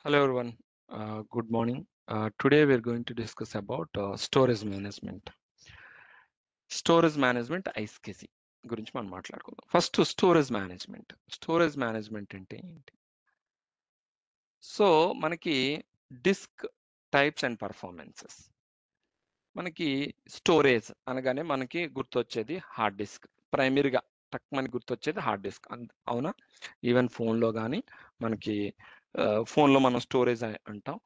Hello everyone. Good morning. Today we're going to discuss about storage management. Storage management iSCSI గురించి మనం మాట్లాడుకుందాం. First storage management అంటే ఏంటి? So మనకి disc types and performances. మనకి storage అనగానే మనకి గుర్తొచ్చేది హార్డ్ డిస్క్. ప్రైమరీగా మనకి గుర్తొచ్చేది హార్డ్ డిస్క్, అవునా? ఈవెన్ ఫోన్లో కానీ మనకి ఫోన్లో మనం స్టోరేజ్ అంటాం.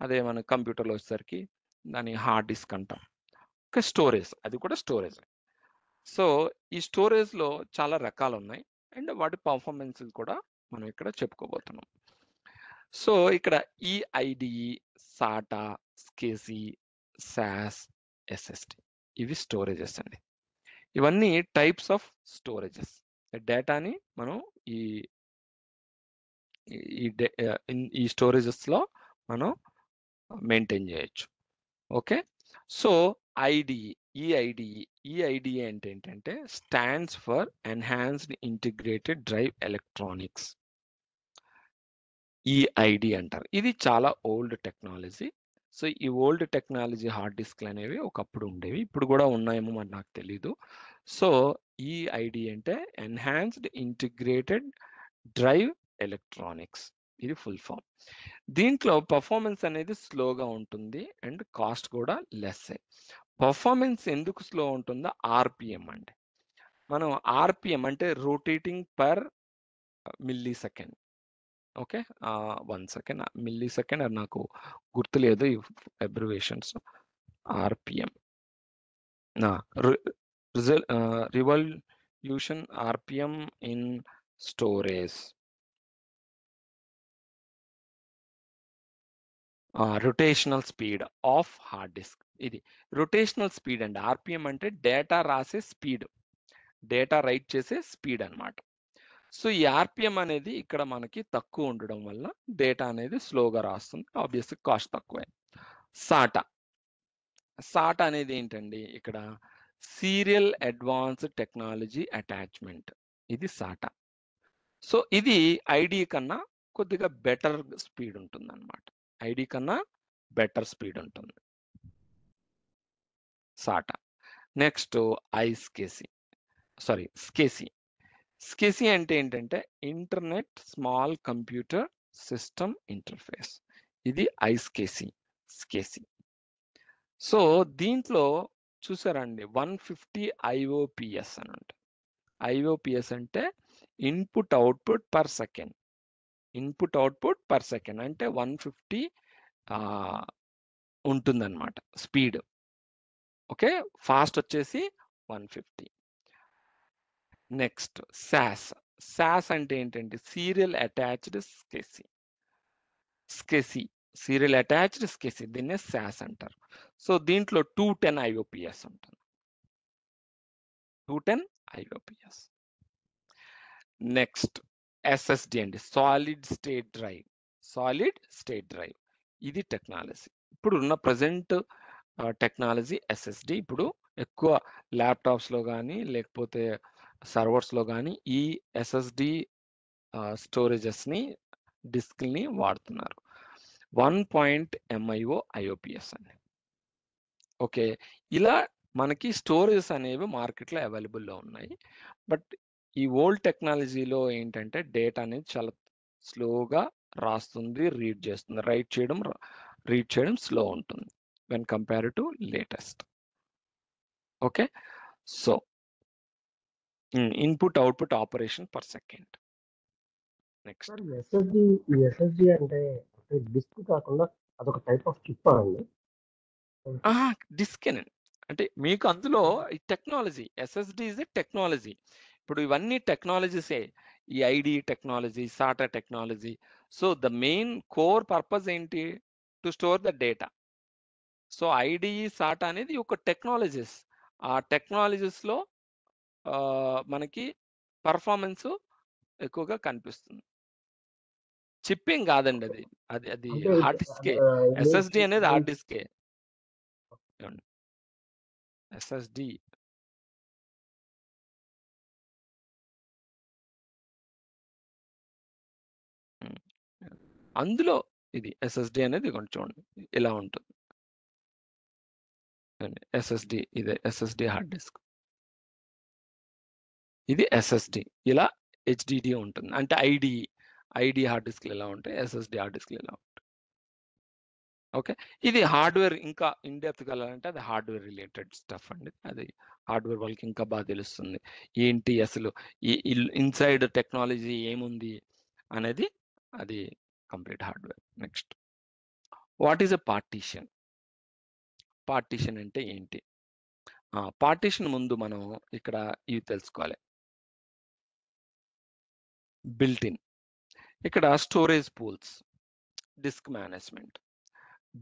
అదే మన కంప్యూటర్లో వచ్చేసరికి దాన్ని హార్డ్ డిస్క్ అంటాం. ఓకే, స్టోరేజ్ అది కూడా స్టోరేజ్. సో ఈ స్టోరేజ్లో చాలా రకాలు ఉన్నాయి అండ్ వాటి పర్ఫార్మెన్స్ కూడా మనం ఇక్కడ చెప్పుకోబోతున్నాం. సో ఇక్కడ ఈఐడిఈ, సాటా, స్కేసీ, సాస్, ఎస్ఎస్డి ఇవి స్టోరేజెస్ అండి. ఇవన్నీ టైప్స్ ఆఫ్ స్టోరేజెస్. డేటాని మనం ఈ ఈ స్టోరేజెస్లో మనం మెయింటైన్ చేయొచ్చు. ఓకే, సో ఈఐడిఈ అంటే ఏంటంటే stands for enhanced integrated drive electronics. EID అంటారు. ఇది చాలా ఓల్డ్ టెక్నాలజీ. సో ఈ ఓల్డ్ టెక్నాలజీ హార్డ్ డిస్క్లు అనేవి ఒకప్పుడు ఉండేవి, ఇప్పుడు కూడా ఉన్నాయేమో మరి నాకు తెలీదు. సో ఈఐడి అంటే ఎన్హాన్స్డ్ ఇంటిగ్రేటెడ్ డ్రైవ్ ఎలక్ట్రానిక్స్, ఇది ఫుల్ ఫామ్. దీంట్లో పర్ఫార్మెన్స్ అనేది స్లోగా ఉంటుంది అండ్ కాస్ట్ కూడా లెస్. పర్ఫార్మెన్స్ ఎందుకు స్లో ఉంటుందో ఆర్పిఎం అండి. మనం ఆర్పిఎం అంటే rotating per milli second. Okay, 1 second milli second అది నాకు గుర్తులేదు ఈ abbreviations. RPM revolution RPM in storage. Rotational speed of hard disk. ఇది రొటేషనల్ స్పీడ్ అండి. ఆర్పిఎం అంటే డేటా రాసే స్పీడ్, డేటా రైట్ చేసే స్పీడ్ అన్నమాట. సో ఈ ఆర్పిఎం అనేది ఇక్కడ మనకి తక్కువ ఉండడం వల్ల డేటా అనేది స్లోగా రాస్తుంది, ఆబ్వియస్గా కాస్ట్ తక్కువే. సాటా అనేది ఏంటండి? ఇక్కడ సీరియల్ అడ్వాన్స్డ్ టెక్నాలజీ అటాచ్మెంట్, ఇది సాటా. సో ఇది ఐడి కన్నా కొద్దిగా బెటర్ స్పీడ్ ఉంటుంది అనమాట. ఐడి కన్నా బెటర్ స్పీడ్ ఉంటుంది సాటా. నెక్స్ట్ స్కేసీ. స్కేసీ అంటే ఏంటంటే internet small computer system interface, ఇది స్కేసీ. సో దీంట్లో చూసారండి 150 ఐఓపిఎస్ అని ఉంటుంది. ఐఓపిఎస్ అంటే ఇన్పుట్ అవుట్పుట్ పర్ సెకండ్. అంటే 150 ఉంటుందన్నమాట స్పీడ్. ఓకే, ఫాస్ట్ వచ్చేసి 150. నెక్స్ట్ సాస్ అంటే ఏంటంటే సీరియల్ అటాచ్డ్ స్కేసీ, దీన్నే సాస్ అంటారు. సో దీంట్లో 210 ఐఓపిఎస్ ఉంటుంది. 210 ఐఓపిఎస్. నెక్స్ట్ ఎస్ఎస్డి అండి, సాలిడ్ స్టేట్ డ్రైవ్. ఇది టెక్నాలజీ. ఇప్పుడు ఉన్న ప్రజెంట్ టెక్నాలజీ ఎస్ఎస్డి. ఇప్పుడు ఎక్కువ ల్యాప్టాప్స్లో కానీ లేకపోతే సర్వర్స్లో కానీ ఈ ఎస్ఎస్డి స్టోరేజెస్ని డిస్క్ని వాడుతున్నారు. 1.MIO ఐఓపిఎస్ అండి. ఓకే, ఇలా మనకి స్టోరేజెస్ అనేవి మార్కెట్లో అవైలబుల్లో ఉన్నాయి. బట్ ఈ ఓల్డ్ టెక్నాలజీలో ఏంటంటే డేటా అనేది చాలా స్లోగా రాస్తుంది, రీడ్ చేయడం స్లో ఉంటుంది when compare to latest. Okay, so input output operation per second. Next SSD అంటే డిస్క్ కాకుండా అదొక టైప్ ఆఫ్ చిప్ అండి. డిస్కేనండి. అంటే మీకు అందులో ఈ technology SSD is a technology. ఇప్పుడు ఇవన్నీ టెక్నాలజీసే, ఈ IDE technology, SATA technology. So the main core purpose ఏంటి? To store the data. So IDE SATA అనేది ఒక టెక్నాలజీస్. ఆ టెక్నాలజీస్లో మనకి పర్ఫార్మెన్స్ ఎక్కువగా కనిపిస్తుంది. చిప్పింగ్ కాదండి, అది అది అది హార్డ్ డిస్కే. ఎస్ఎస్డి అనేది హార్డ్ డిస్కే. ఎస్ఎస్డి అందులో ఇది SSD అనేది ఇదిగోండి చూడండి ఇలా ఉంటుంది. SSD ఇదే SSD హార్డ్ డిస్క్. ఇది SSD ఇలా HDD ఉంటుంది. అంటే ఐడి హార్డ్ డిస్క్లు ఎలా ఉంటాయి, SSD హార్డ్ డిస్క్లు ఎలా ఉంటాయి. ఓకే, ఇది హార్డ్వేర్. ఇంకా ఇన్డెప్త్ వెళ్ళాలంటే అది హార్డ్వేర్ రిలేటెడ్ స్టఫ్ అండి. అది హార్డ్వేర్ వాళ్ళకి ఇంకా బాగా తెలుస్తుంది ఏంటి అసలు ఈ ఇన్సైడ్ టెక్నాలజీ ఏముంది అనేది. అది complete hardware. Next, what is a partition? Partition అంటే ఏంటి? పార్టీషన్ ముందు మనం ఇక్కడ ఇవి తెలుసుకోవాలి. బిల్ట్ ఇన్, ఇక్కడ storage pools, disk management,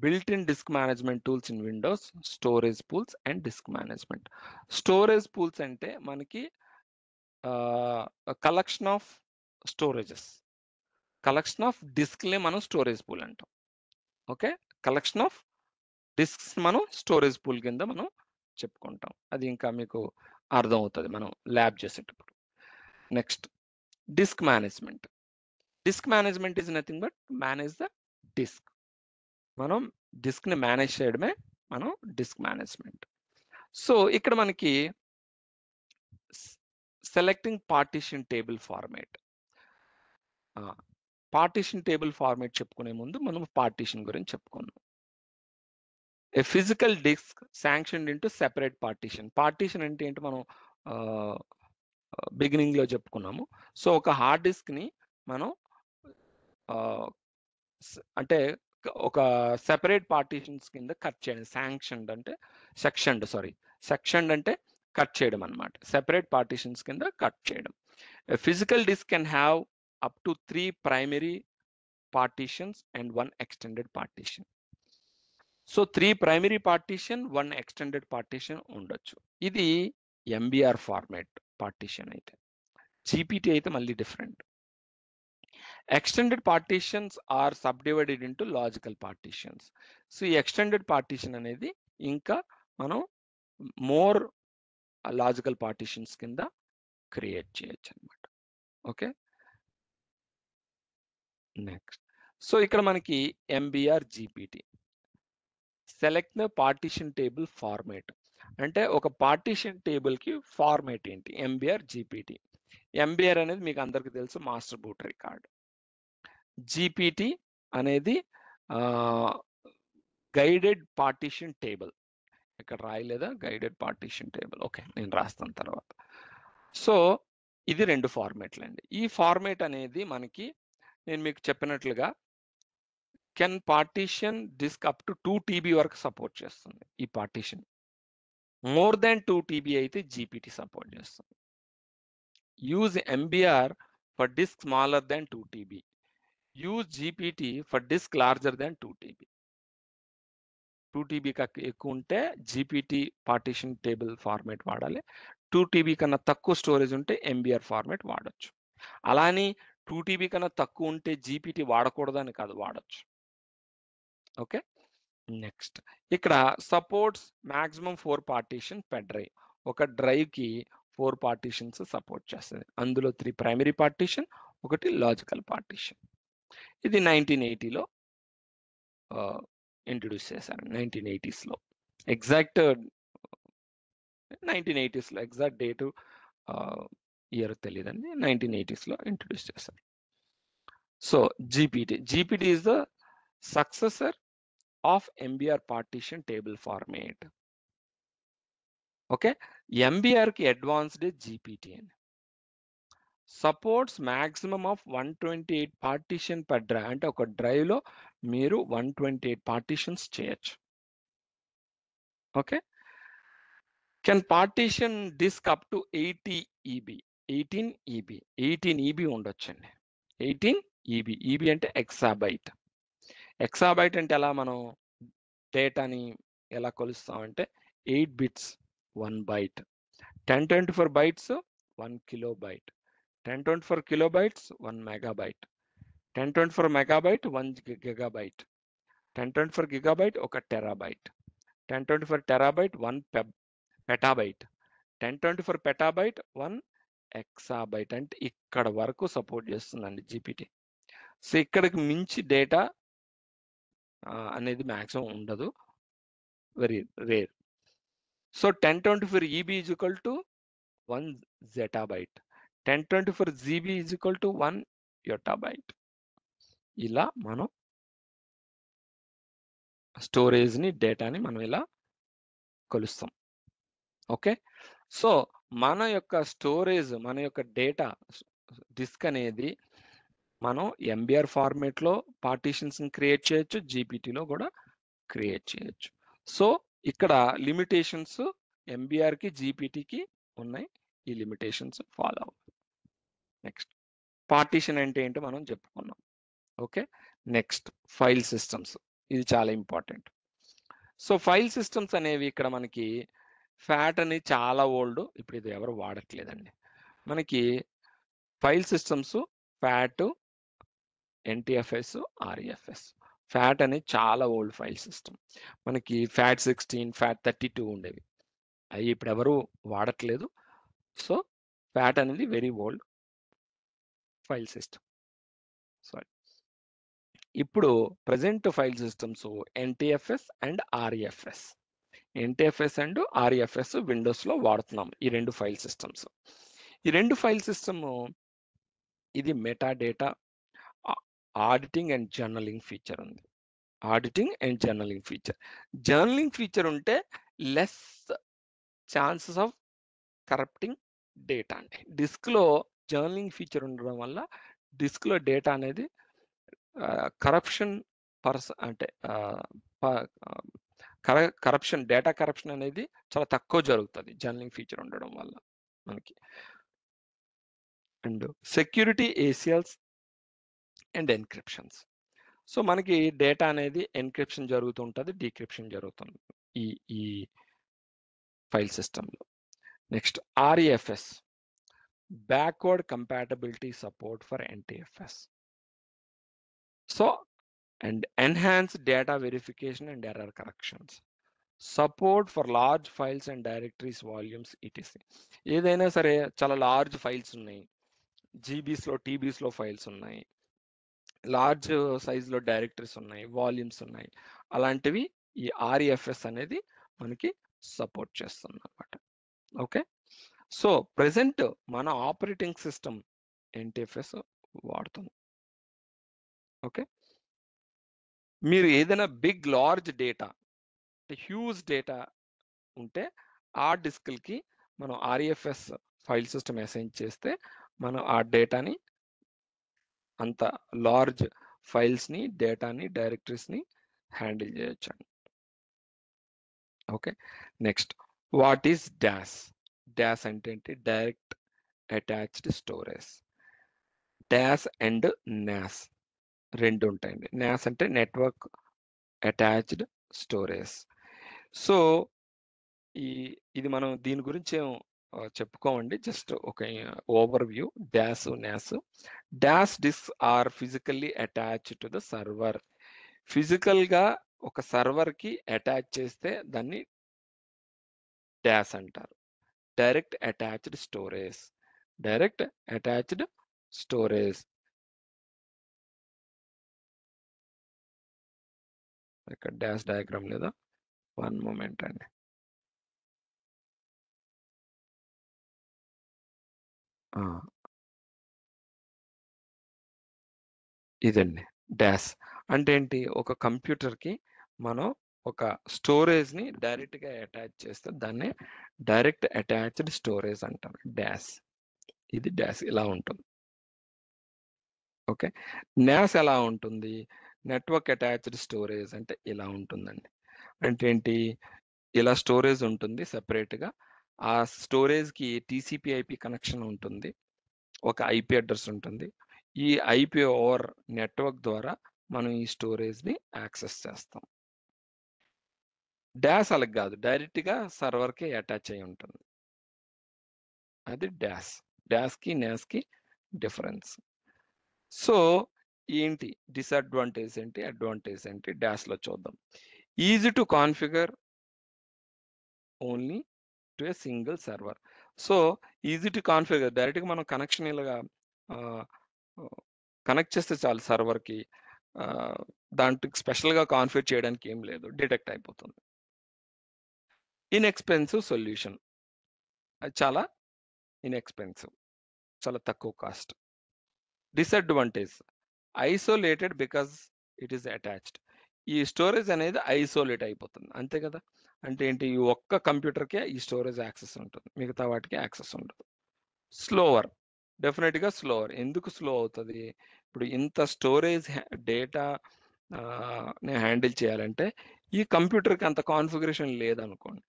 built-in disk management tools in Windows, storage pools and disk management. Storage pools అంటే మనకి కలెక్షన్ ఆఫ్ స్టోరేజెస్, కలెక్షన్ ఆఫ్ డిస్క్లే మనం స్టోరేజ్ పూల్ అంటాం. ఓకే, కలెక్షన్ ఆఫ్ డిస్క్స్ మనం స్టోరేజ్ పూల్ కింద మనం చెప్పుకుంటాం. అది ఇంకా మీకు అర్థం అవుతుంది మనం ల్యాబ్ చేసేటప్పుడు. Next, disk management. Disk management is nothing but manage the disk. మనం డిస్క్ని మేనేజ్ చేయడమే మనం డిస్క్ మేనేజ్మెంట్. సో ఇక్కడ మనకి selecting partition table format. Partition table format చెప్పుకునే ముందు మనం పార్టీషన్ గురించి చెప్పుకుందాం. A physical disk sanctioned into separate partition. Partition అంటే ఏంటి మనం బిగినింగ్ లో చెప్పుకున్నాము. సో ఒక హార్డ్ డిస్క్ ని మనం అంటే ఒక సెపరేట్ పార్టీషన్స్ కింద కట్ చేయడం. శాంక్షన్డ్ అంటే సెక్షన్డ్ అంటే కట్ చేయడం అనమాట. సెపరేట్ పార్టీషన్స్ కింద కట్ చేయడం. Physical disk can have up to 3 primary partitions and 1 extended partition. So 3 primary partition, 1 extended partition ఉండొచ్చు. ఇది MBR ఫార్మాట్ పార్టీషన్ అయితే. GPT అయితే మళ్ళీ different. Extended partitions are subdivided into logical partitions. So ఈ extended partition అనేది ఇంకా మనం more logical partitions కింద క్రియేట్ చేయొచ్చు అనమాట. Okay, next. సో ఇక్కడ మనకి MBR GPT, select the partition table format. అంటే ఒక పార్టీషన్ టేబుల్ కి ఫార్మేట్ ఏంటి? MBR GPT. MBR అనేది మీకు అందరికి తెలుసు, మాస్టర్ బూట్ రికార్డ్. GPT అనేది గైడెడ్ పార్టీషన్ టేబుల్. ఇక్కడ రాయలేదా గైడెడ్ పార్టీషన్ టేబుల్? ఓకే, నేను రాస్తాను తర్వాత. సో ఇది 2 ఫార్మేట్లు అండి. ఈ ఫార్మేట్ అనేది మనకి నేను మీకు చెప్పినట్లుగా can partition disk up to 2 TB వరకు సపోర్ట్ చేస్తుంది. ఈ పార్టీషన్ మోర్ దాన్ 2 TB అయితే GPT సపోర్ట్ చేస్తుంది. Use MBR for disk smaller than 2 TB. Use GPT for disk larger than 2 TB. 2 TB ఎక్కువ ఉంటే GPT పార్టీషన్ టేబుల్ ఫార్మేట్ వాడాలి. 2 TB కన్నా తక్కువ స్టోరేజ్ ఉంటే MBR ఫార్మేట్ వాడచ్చు. అలాని 2 TB కన్నా తక్కువ ఉంటే GPT వాడకూడదని కాదు, వాడచ్చు. Okay, next. ఇక్కడ supports maximum 4 partition per drive. ఒక డ్రైవ్ కి 4 పార్టీషన్స్ సపోర్ట్ చేస్తుంది. అందులో 3 ప్రైమరీ పార్టీషన్, 1 లాజికల్ పార్టీషన్. ఇది 1980లో ఇంట్రడ్యూస్ చేశారు. 1980s లో, ఎగ్జాక్ట్ 1980s లో, ఎగ్జాక్ట్ డేటు ఇయర్ తెలియదండి. 1980s లో ఇంట్రడ్యూస్ చేశారు. So GPT is the successor of MBR partition table format. Okay, MBR కి అడ్వాన్స్డ్ GPT అని. Supports maximum of 128 partition per drive. అంటే ఒక డ్రైవ్ లో మీరు 128 పార్టీషన్స్ చేయొచ్చు. Okay, can partition disk up to 80 EB. 18 EB ఉండొచ్చండి. 18 EB అంటే ఎక్సాబైట్. ఎక్సాబైట్ అంటే ఎలా మనం డేటాని ఎలా కొలుస్తామంటే 8 bits 1 byte, 1024 bytes 1 kilobyte, 1024 kilobytes 1 megabyte, 1024 megabyte 1 gigabyte, 1024 gigabyte 1 terabyte, 1024 terabyte 1 petabyte, 1024 petabyte 1 exabyte. అంటే ఇక్కడ వరకు సపోర్ట్ చేస్తుందండి GPT. సో ఇక్కడికి మించి డేటా అనేది మ్యాక్సిమం ఉండదు, very rare. So 1024 EB is equal to 1 zettabyte, 1024 GB is equal to 1 yottabyte. ఇలా మనం స్టోరేజ్ని డేటాని మనం ఇలా కొలుస్తాం. ఓకే, సో మన యొక్క స్టోరేజ్, మన యొక్క డేటా డిస్క్ అనేది మనం ఎంబీఆర్ ఫార్మేట్లో పార్టీషన్స్ని క్రియేట్ చేయొచ్చు, జీపీటీలో కూడా క్రియేట్ చేయొచ్చు. సో ఇక్కడ లిమిటేషన్స్ ఎంబీఆర్కి జీపీటీకి ఉన్నాయి, ఈ లిమిటేషన్స్ ఫాలో అవ్వాలి. నెక్స్ట్ పార్టీషన్ అంటే ఏంటో మనం చెప్పుకున్నాం. ఓకే, నెక్స్ట్ ఫైల్ సిస్టమ్స్, ఇది చాలా ఇంపార్టెంట్. సో ఫైల్ సిస్టమ్స్ అనేవి ఇక్కడ మనకి ఫ్యాట్ అని చాలా ఓల్డ్, ఇప్పుడు ఇది ఎవరు వాడట్లేదండి. మనకి file systems FAT, NTFS, ReFS. FAT అనేది చాలా ఓల్డ్ ఫైల్ సిస్టమ్. మనకి ఫ్యాట్ 16, ఫ్యాట్ 32 ఉండేవి, అవి ఇప్పుడు ఎవరు వాడట్లేదు. సో ఫ్యాట్ అనేది very old file system. Sorry, ఇప్పుడు present file systems NTFS and ReFS. NTFS and ReFS విండోస్లో వాడుతున్నాం ఈ రెండు ఫైల్ సిస్టమ్స్. ఈ రెండు ఫైల్ సిస్టమ్, ఇది metadata auditing and journaling feature ఉంది. Auditing and journaling feature. Journaling feature ఉంటే less chances of corrupting data అండి. డిస్క్లో జర్నలింగ్ ఫీచర్ ఉండడం వల్ల డిస్క్లో డేటా అనేది కరప్షన్ అంటే కరప్షన్, డేటా కరప్షన్ అనేది చాలా తక్కువ జరుగుతుంది జర్నలింగ్ ఫీచర్ ఉండడం వల్ల మనకి. And security, ACLs and encryptions. So మనకి డేటా అనేది ఎన్క్రిప్షన్ జరుగుతుంటుంది, డీక్రిప్షన్ జరుగుతుంది ఈ ఈ ఫైల్ సిస్టంలో. Next ReFS, backward compatibility support for NTFS. So and enhance data verification and error corrections, support for large files and directories, volumes, ETC. ఏదైనా సరే చాలా లార్జ్ ఫైల్స్ ఉన్నాయి, జీబీస్లో టీబీస్లో ఫైల్స్ ఉన్నాయి, లార్జ్ సైజులో డైరెక్టరీస్ ఉన్నాయి, వాల్యూమ్స్ ఉన్నాయి, అలాంటివి ఈ ఆర్ఈఎఫ్ఎస్ అనేది మనకి సపోర్ట్ చేస్తుంది అన్నమాట. ఓకే, సో ప్రెసెంట్ మన ఆపరేటింగ్ సిస్టమ్ ఎన్టీఎఫ్ఎస్ వాడుతుంది. ఓకే, మీరు ఏదైనా big large data, huge data ఉంటే ఆ డిస్క్లకి మనం ఆర్ఈఎఫ్ఎస్ ఫైల్ సిస్టమ్ అసైన్ చేస్తే మనం ఆ డేటాని, అంత లార్జ్ ఫైల్స్ని, డేటాని, డైరెక్టరీస్ని హ్యాండిల్ చేయొచ్చు. Okay, next what is DAS? DAS అంటే ఏంటి? Direct attached storage. DAS and NAS రెండు ఉంటాయండి. నాస్ అంటే నెట్వర్క్ అటాచ్డ్ స్టోరేజ్. సో ఇది మనం దీని గురించి చెప్పుకోమండి, జస్ట్ ఒక overview. DAS, NAS. DAS disk are physically attached to the server. ఫిజికల్గా ఒక సర్వర్కి అటాచ్ చేస్తే దాన్ని డాస్ అంటారు. Direct attached storage, direct attached storage. ఇక్కడ డాష్ డయాగ్రామ్ లేదా, వన్ మూమెంట్ అండి. ఇదండి డాష్ అంటే ఏంటి? ఒక కంప్యూటర్కి మనం ఒక స్టోరేజ్ని డైరెక్ట్గా అటాచ్ చేస్తే దాన్ని డైరెక్ట్ అటాచ్డ్ స్టోరేజ్ అంటాం, డాష్. ఇది డాష్ ఇలా ఉంటుంది. ఓకే, నాస్ ఎలా ఉంటుంది? నెట్వర్క్ అటాచ్డ్ స్టోరేజ్ అంటే ఇలా ఉంటుందండి. అంటే ఏంటి? ఇలా స్టోరేజ్ ఉంటుంది సెపరేట్గా, ఆ స్టోరేజ్కి టీసీపీ ఐపీ కనెక్షన్ ఉంటుంది, ఒక ఐపీ అడ్రస్ ఉంటుంది. ఈ ఐపీ ఓవర్ నెట్వర్క్ ద్వారా మనం ఈ స్టోరేజ్ని యాక్సెస్ చేస్తాం. డాష్ అలా కాదు, డైరెక్ట్గా సర్వర్కి అటాచ్ అయి ఉంటుంది, అది డాష్. డాష్కి నాస్కి డిఫరెన్స్. సో ఏంటి డిసడ్వాంటేజ్ ఏంటి, అడ్వాంటేజ్ ఏంటి, డాష్లో చూద్దాం. Easy to configure only to a single server. So easy to configure, డైరెక్ట్గా మనం కనెక్షన్ ఇలాగా కనెక్ట్ చేస్తే చాలు సర్వర్కి. దాంట్లో స్పెషల్గా కాన్ఫిగర్ చేయడానికి ఏం లేదు, డిటెక్ట్ అయిపోతుంది. ఇన్ఎక్స్పెన్సివ్ సొల్యూషన్, అది చాలా ఇన్ఎక్స్పెన్సివ్, చాలా తక్కువ cost. Disadvantage, isolated because it is attached. ఈ స్టోరేజ్ అనేది ఐసోలేట్ అయిపోతుంది, అంతే కదా. అంటే ఏంటి, ఈ ఒక్క కంప్యూటర్కే ఈ స్టోరేజ్ యాక్సెస్ ఉంటుంది, మిగతా వాటికి యాక్సెస్ ఉండదు. స్లోవర్, డెఫినెట్గా స్లోవర్. ఎందుకు స్లో అవుతుంది, ఇప్పుడు ఇంత స్టోరేజ్ డేటా హ్యాండిల్ చేయాలంటే ఈ కంప్యూటర్కి అంత కాన్ఫిగరేషన్ లేదనుకోండి,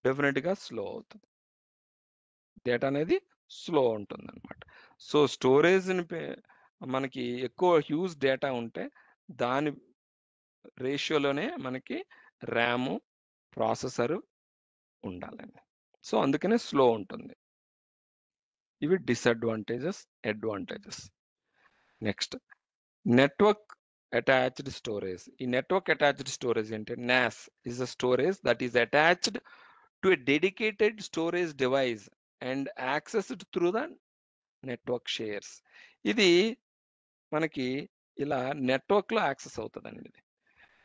డెఫినెట్గా స్లో అవుతుంది, డేటా అనేది స్లో ఉంటుంది అనమాట. సో స్టోరేజ్ని మనకి ఎక్కువ హ్యూజ్ డేటా ఉంటే దాని రేషియోలోనే మనకి ర్యాము, ప్రాసెసరు ఉండాలండి. సో అందుకనే స్లో ఉంటుంది. ఇవి disadvantages, advantages. Next, network attached storage. ఈ నెట్వర్క్ అటాచ్డ్ స్టోరేజ్ అంటే NAS is a storage that is attached to a dedicated storage device and accessed through the network shares. ఇది మనకి ఇలా నెట్వర్క్లో యాక్సెస్ అవుతుందండి.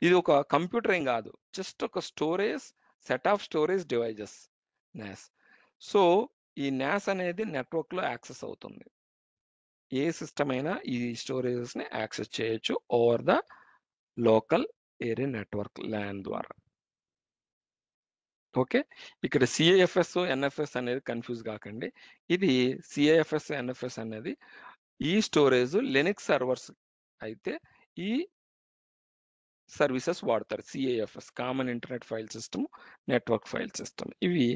ఇది ఒక కంప్యూటర్ ఏం కాదు, జస్ట్ ఒక storage, set of storage devices, NAS. So ఈ NAS అనేది నెట్వర్క్లో యాక్సెస్ అవుతుంది. ఏ సిస్టమ్ అయినా ఈ స్టోరేజెస్ని యాక్సెస్ చేయొచ్చు over the local area network, LAN ద్వారా. ఓకే, ఇక్కడ CIFS, NFS అనేది కన్ఫ్యూజ్ కాకండి. ఇది CIFS, NFS అనేది ఈ స్టోరేజ్ లినక్స్ సర్వర్స్ అయితే ఈ సర్వీసెస్ వాడతారు. CIFS, common internet file system, network file system, ఇవి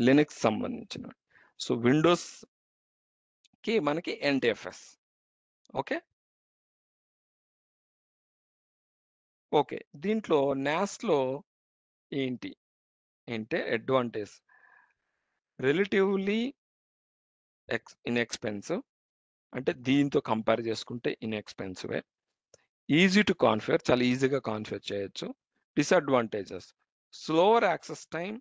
లినక్స్ సంబంధించినవి. సో విండోస్ కి మనకి NTFS. ఓకే ఓకే దీంట్లో NASలో ఏంటి అంటే అడ్వాంటేజ్, రిలేటివ్లీ ఇన్ఎక్స్పెన్సివ్, అంటే దీంతో కంపేర్ చేసుకుంటే ఇన్ఎక్స్పెన్సివే. ఈజీ టు కాన్ఫిగర్, చాలా ఈజీగా కాన్ఫిగర్ చేయొచ్చు. Disadvantages, slower access time,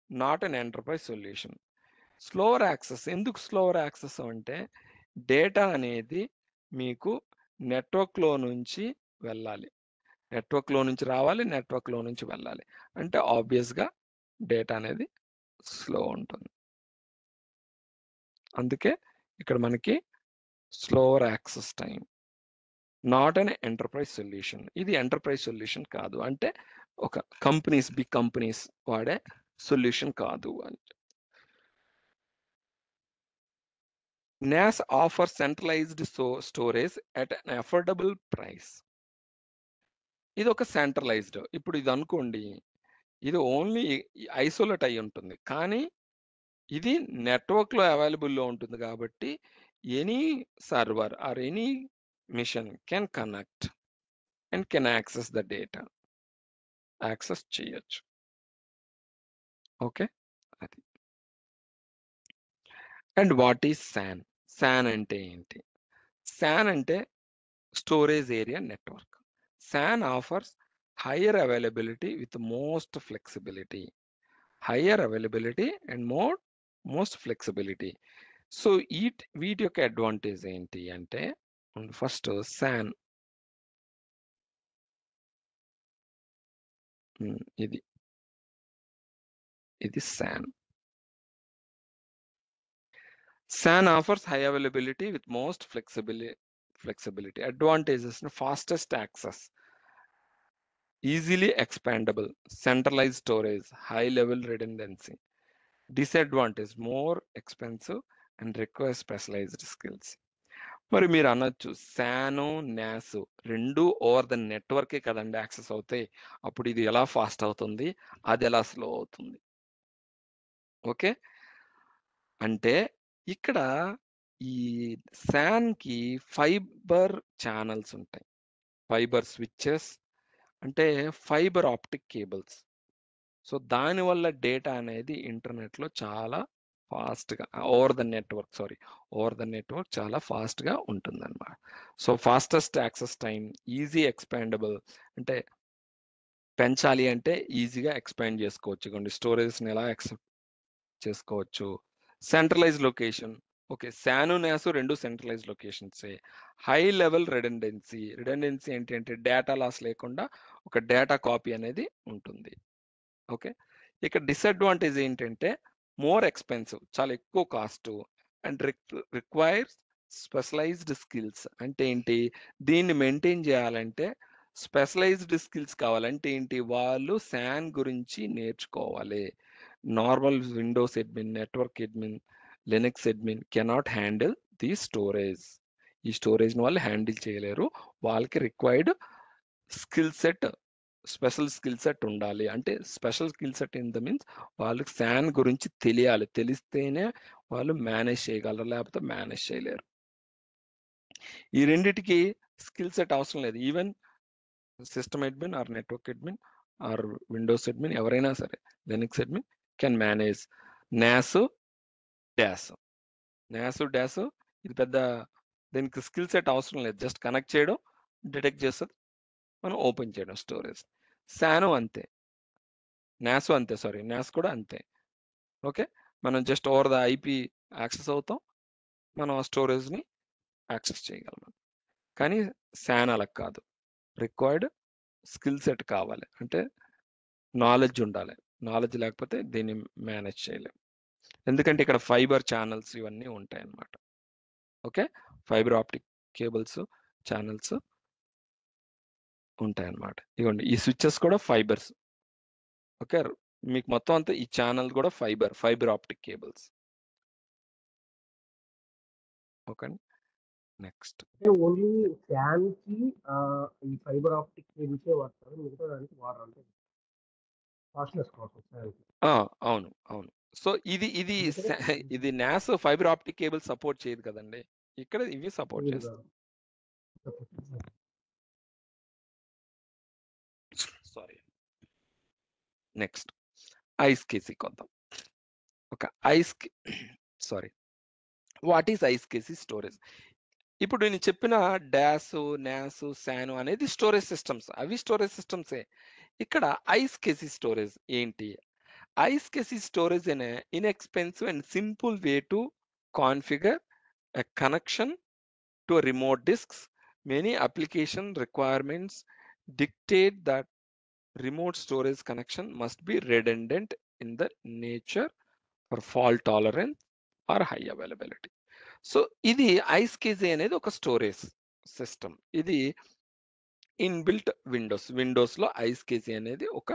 not an enterprise solution. Slower access, ఎందుకు స్లోవర్ యాక్సెస్ అంటే డేటా అనేది మీకు నెట్వర్క్లో నుంచి వెళ్ళాలి, నెట్వర్క్లో నుంచి రావాలి, నెట్వర్క్లో నుంచి వెళ్ళాలి, అంటే ఆబ్వియస్గా డేటా అనేది స్లో ఉంటుంది. అందుకే ఇక్కడ మనకి slower access time, not an enterprise solution. ఇది ఎంటర్ప్రైజ్ సొల్యూషన్ కాదు, అంటే ఒక కంపెనీస్, బిగ్ కంపెనీస్ వాడే సొల్యూషన్ కాదు అని. NAS offers centralized storage at an affordable price. ఇది ఒక సెంట్రలైజ్డ్. ఇప్పుడు ఇది అనుకోండి, ఇది ఓన్లీ ఐసోలేట్ అయి ఉంటుంది, కానీ ఇది నెట్వర్క్లో అవైలబుల్లో ఉంటుంది కాబట్టి any server or any machine can connect and can access the data, access చేయొచ్చు. ఓకే, అది. And what is SAN? SAN అంటే ఏంటి? SAN అంటే storage area network. SAN offers higher availability with most flexibility. Higher availability and most flexibility. So వీటి యొక్క advantage ఏంటి అంటే, first SAN, ఇది SAN. SAN offers high availability with most flexibility. Advantages: fastest access, easily expandable, centralized storage, high level redundancy. Disadvantage: more expensive and requires specialized skills. మరి మీరు అనొచ్చు, SAN, NAS రెండు over the నెట్వర్కే కదండి access అవుతాయి, అప్పుడు ఇది ఎలా ఫాస్ట్ అవుతుంది, అది ఎలా స్లో అవుతుంది? ఓకే, అంటే ఇక్కడ ఈ SANకి ఫైబర్ ఛానల్స్ ఉంటాయి, ఫైబర్ స్విచ్చెస్, అంటే ఫైబర్ ఆప్టిక్ కేబుల్స్. సో దానివల్ల డేటా అనేది ఇంటర్నెట్లో చాలా ఫాస్ట్గా ఓవర్ ద నెట్వర్క్ చాలా ఫాస్ట్గా ఉంటుందన్నమాట. So fastest access time, easy expandable, అంటే పెంచాలి అంటే ఈజీగా ఎక్స్పాండ్ చేసుకోవచ్చు, కొన్ని స్టోరేజ్ని ఎలా యాక్సెప్ట్ చేసుకోవచ్చు. Centralise location, okay. SAN, NAS 2 centralised లొకేషన్సే. High level redundancy. రిడెండెన్సీ ఏంటంటే డేటా లాస్ లేకుండా ఒక డేటా కాపీ అనేది ఉంటుంది. ఓకే. ఇక డిసడ్వాంటేజ్ ఏంటంటే మోర్ ఎక్స్‌పెన్సివ్, చాలా ఎక్కువ cost and requires specialised skills. అంటే ఏంటి? దీన్ని మెయింటైన్ చేయాలంటే స్పెషలైజ్డ్ స్కిల్స్ కావాలి. అంటే ఏంటి? వాళ్ళు శాన్ గురించి నేర్చుకోవాలి. Normal Windows admin, network admin, Linux admin cannot handle the storage. ఈ స్టోరేజ్‌ని వాళ్ళు హ్యాండిల్ చేయలేరు. వాళ్ళకి required skill set, special skill set ఉండాలి. అంటే special skill set in the means వాళ్ళకి శాన్ గురించి తెలియాలి. తెలిస్తేనే వాళ్ళు మేనేజ్ చేయగలరు. లేకపోతే మేనేజ్ చేయలేరు. ఈ రెండిటికి స్కిల్ సెట్ అవసరం లేదు. Even system admin or network admin or Windows admin ఎవరైనా సరే, Linux admin can manage NAS, DAS. NAS, DAS ఇది పెద్ద దీనికి స్కిల్ సెట్ అవసరం లేదు. జస్ట్ కనెక్ట్ చేయడం, డిటెక్ట్ చేస్తది. మనం ఓపెన్ చేయడం స్టోరేజ్. శాను అంతే. నాస్ అంతే, సారీ. నాస్ కూడా అంతే. ఓకే. మనం just over the IP access అవుతాం. మనం ఆ స్టోరేజ్‌ని యాక్సెస్ చేయగలం. కానీ శాన్ అలా కాదు. రిక్వైర్డ్ స్కిల్ సెట్ కావాలి. అంటే నాలెడ్జ్ ఉండాలి. నాలెడ్జ్ లేకపోతే దీన్ని మేనేజ్ చేయలేం. ఎందుకంటే ఇక్కడ ఫైబర్ ఛానల్స్ ఇవన్నీ ఉంటాయన్నమాట. Okay. Fibre optic cables, channels ఉంటాయన్నమాట. ఇగోండి ఈ స్విచెస్ కూడా ఫైబర్స్. ఓకే. మీకు మొత్తం అంతా ఈ ఛానల్ కూడా ఫైబర్ ఆప్టిక్ కేబుల్స్. ఓకే అండి. నెక్స్ట్. అంటే ఓన్లీ ఫ్యాన్‌కి ఈ ఫైబర్ ఆప్టిక్ కేబుల్సే వాడతారు. మిగతా దానికి వాడరు. అంటే ఫాస్ట్‌నెస్ కోసం ఫ్యాన్‌కి. అవును. అవును. సో ఇది ఇది అందుకనే ఇది NAS fibre optic cable support చేయదు కదండీ. ఇక్కడ ఇవి సపోర్ట్ కేబుల్ చేస్తాయి. కాదు. సారీ. నెక్స్ట్ ఐస్‌కేసీ కొద్దాం. ఒక sorry. What is iSCSI storage? ఇప్పుడు నేను చెప్పిన డాసు, నాసు, శాను అనేది స్టోరేజ్ సిస్టమ్స్. అవి స్టోరేజ్ సిస్టమ్సే. ఇక్కడ ఐస్‌కేసీ స్టోరేజ్ ఏంటి? ISCSI storage inexpensive and simple way to configure a connection to a remote disks. Many application requirements dictate that remote storage connection must be redundant in the nature for fault tolerance or high availability. So ఇది ఐస్‌కేసీ అనేది ఒక storage system. ఇది inbuilt విండోస్‌లో ఐస్‌కేసీ అనేది ఒక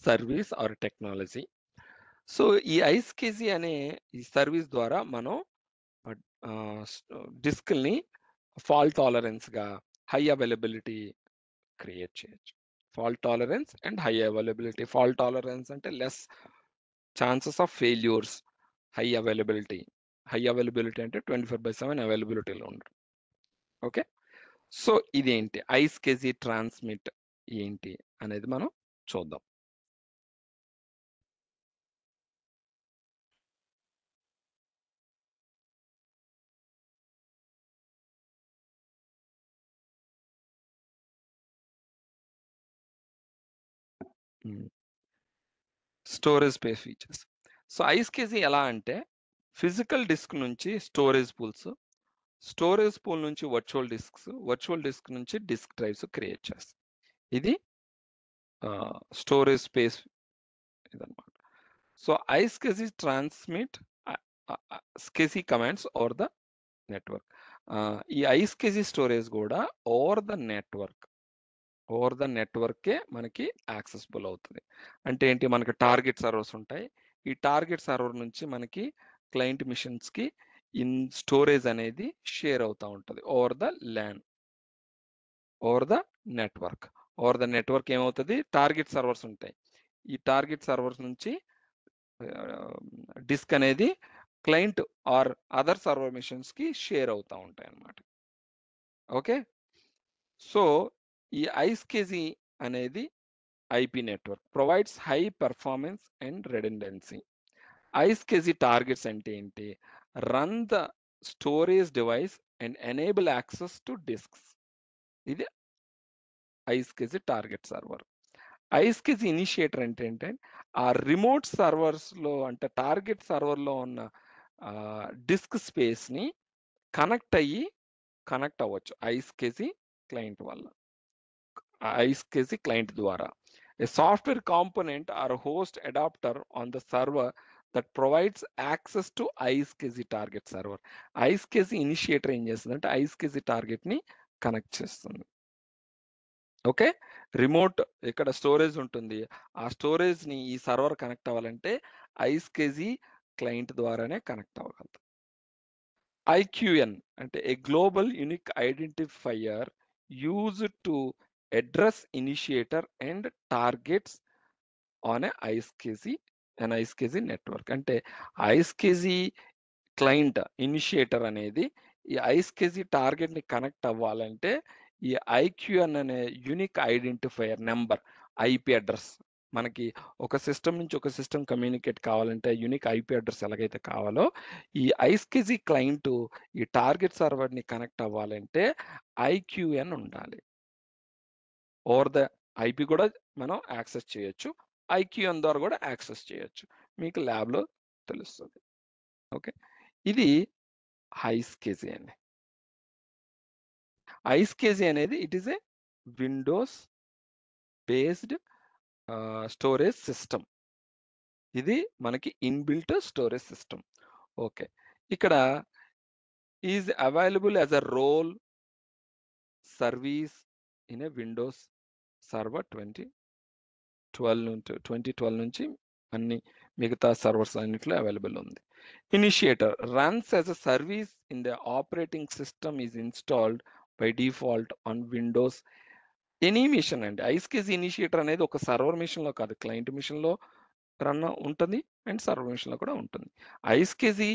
service or technology. So ఈ ఐస్‌కేసీ అనే ఈ service ద్వారా మనం డిస్క్‌ల్ని ఫాల్ట్ టాలరెన్స్‌గా, హై అవైలబిలిటీ క్రియేట్ చేయొచ్చు. Fault tolerance and high availability. Fault tolerance అంటే less chances of failures. High availability. High availability అంటే 24/7 అవైలబిలిటీలో ఉండరు. ఓకే. సో ఇదేంటి ఐస్‌కేసీ ట్రాన్స్మిట్ ఏంటి అనేది మనం చూద్దాం. Storage space features. So iSCSI ఎలా అంటే ఫిజికల్ డిస్క్ నుంచి స్టోరేజ్ పూల్ నుంచి వర్చువల్ డిస్క్ నుంచి డిస్క్ డ్రైవ్స్ క్రియేట్ చేస్తాయి. ఇది స్టోరేజ్ స్పేస్ ఇదన్నమాట. సో ఐస్‌కేసీ ట్రాన్స్మిట్ స్కేసీ కమాండ్స్ ఓవర్ ద నెట్వర్క్. ఈ ఐస్‌కేసీ స్టోరేజ్ కూడా ఓవర్ ద నెట్వర్కే మనకి యాక్సెసిబుల్ అవుతుంది. అంటే ఏంటి? మనకి టార్గెట్ సర్వర్స్ ఉంటాయి. ఈ టార్గెట్ సర్వర్ నుంచి మనకి క్లయింట్ మిషన్స్‌కి స్టోరేజ్ అనేది షేర్ అవుతా ఉంటది. Over the network. Over the network ఏమవుతది? టార్గెట్ సర్వర్స్ ఉంటాయి. ఈ టార్గెట్ సర్వర్స్ నుంచి డిస్క్ అనేది క్లయింట్ ఆర్ అదర్ సర్వర్ మిషన్స్‌కి షేర్ అవుతా ఉంటాయన్నమాట. ఓకే. సో ఈ ఐస్‌కేసీ అనేది IP network provides high performance and redundancy. ISCSI targets అంటే ఏంటి? Run the storage device and enable access to disks. ఇది iSCSI target server. ISCSI initiator అంటే ఏంటంటే ఆ రిమోట్ సర్వర్స్‌లో అంటే టార్గెట్ సర్వర్‌లో ఉన్న డిస్క్ స్పేస్ని కనెక్ట్ అవ్వచ్చు iSCSI క్లయింట్ వల్ల, iSCSI క్లయింట్ ద్వారా. A software component or host adapter on the server that provides access to iSCSI target server. iSCSI initiator ఏం చేస్తుందంటే iSCSI టార్గెట్ ని కనెక్ట్ చేస్తుంది. ఓకే, రిమోట్ ఇక్కడ స్టోరేజ్ ఉంటుంది, ఆ స్టోరేజ్ ని ఈ సర్వర్ కనెక్ట్ అవ్వాలంటే iSCSI క్లయింట్ ద్వారానే కనెక్ట్ అవ్వగలదు. IQN అంటే a global unique identifier used to address initiator and targets on a iSCSI network. అంటే iSCSI క్లయింట్ ఇనిషియేటర్ అనేది ఈ iSCSI టార్గెట్ ని కనెక్ట్ అవ్వాలంటే ఈ IQN అనే unique identifier number, IP address, మనకి ఒక సిస్టమ్ నుంచి ఒక సిస్టమ్ కమ్యూనికేట్ కావాలంటే యూనిక్ ఐపీ అడ్రస్ ఎలాగైతే కావాలో ఈ iSCSI క్లయింట్ ఈ టార్గెట్ సర్వర్ ని కనెక్ట్ అవ్వాలంటే IQN ఉండాలి. ఓవర్ ద ఐపీ కూడా మనం యాక్సెస్ చేయొచ్చు, IQN ద్వారా కూడా యాక్సెస్ చేయొచ్చు, మీకు ల్యాబ్లో తెలుస్తుంది. ఓకే, ఇది iSCSI అండి. iSCSI అనేది it is a windows based storage system. ఇది మనకి ఇన్బిల్ట్ స్టోరేజ్ సిస్టమ్. ఓకే, ఇక్కడ is available as a role service in a windows server 2012 నుంచి అన్ని మిగతా సర్వర్స్ అన్నిట్లో అవైలబుల్ ఉంది. Initiator runs as a service in the operating system is installed by default on Windows any machine అండి. iSCSI initiator అనేది ఒక server machine లో కాదు, క్లయింట్ మిషన్ లో రన్ ఉంటుంది అండ్ సర్వర్ మిషన్ లో కూడా ఉంటుంది. iSCSI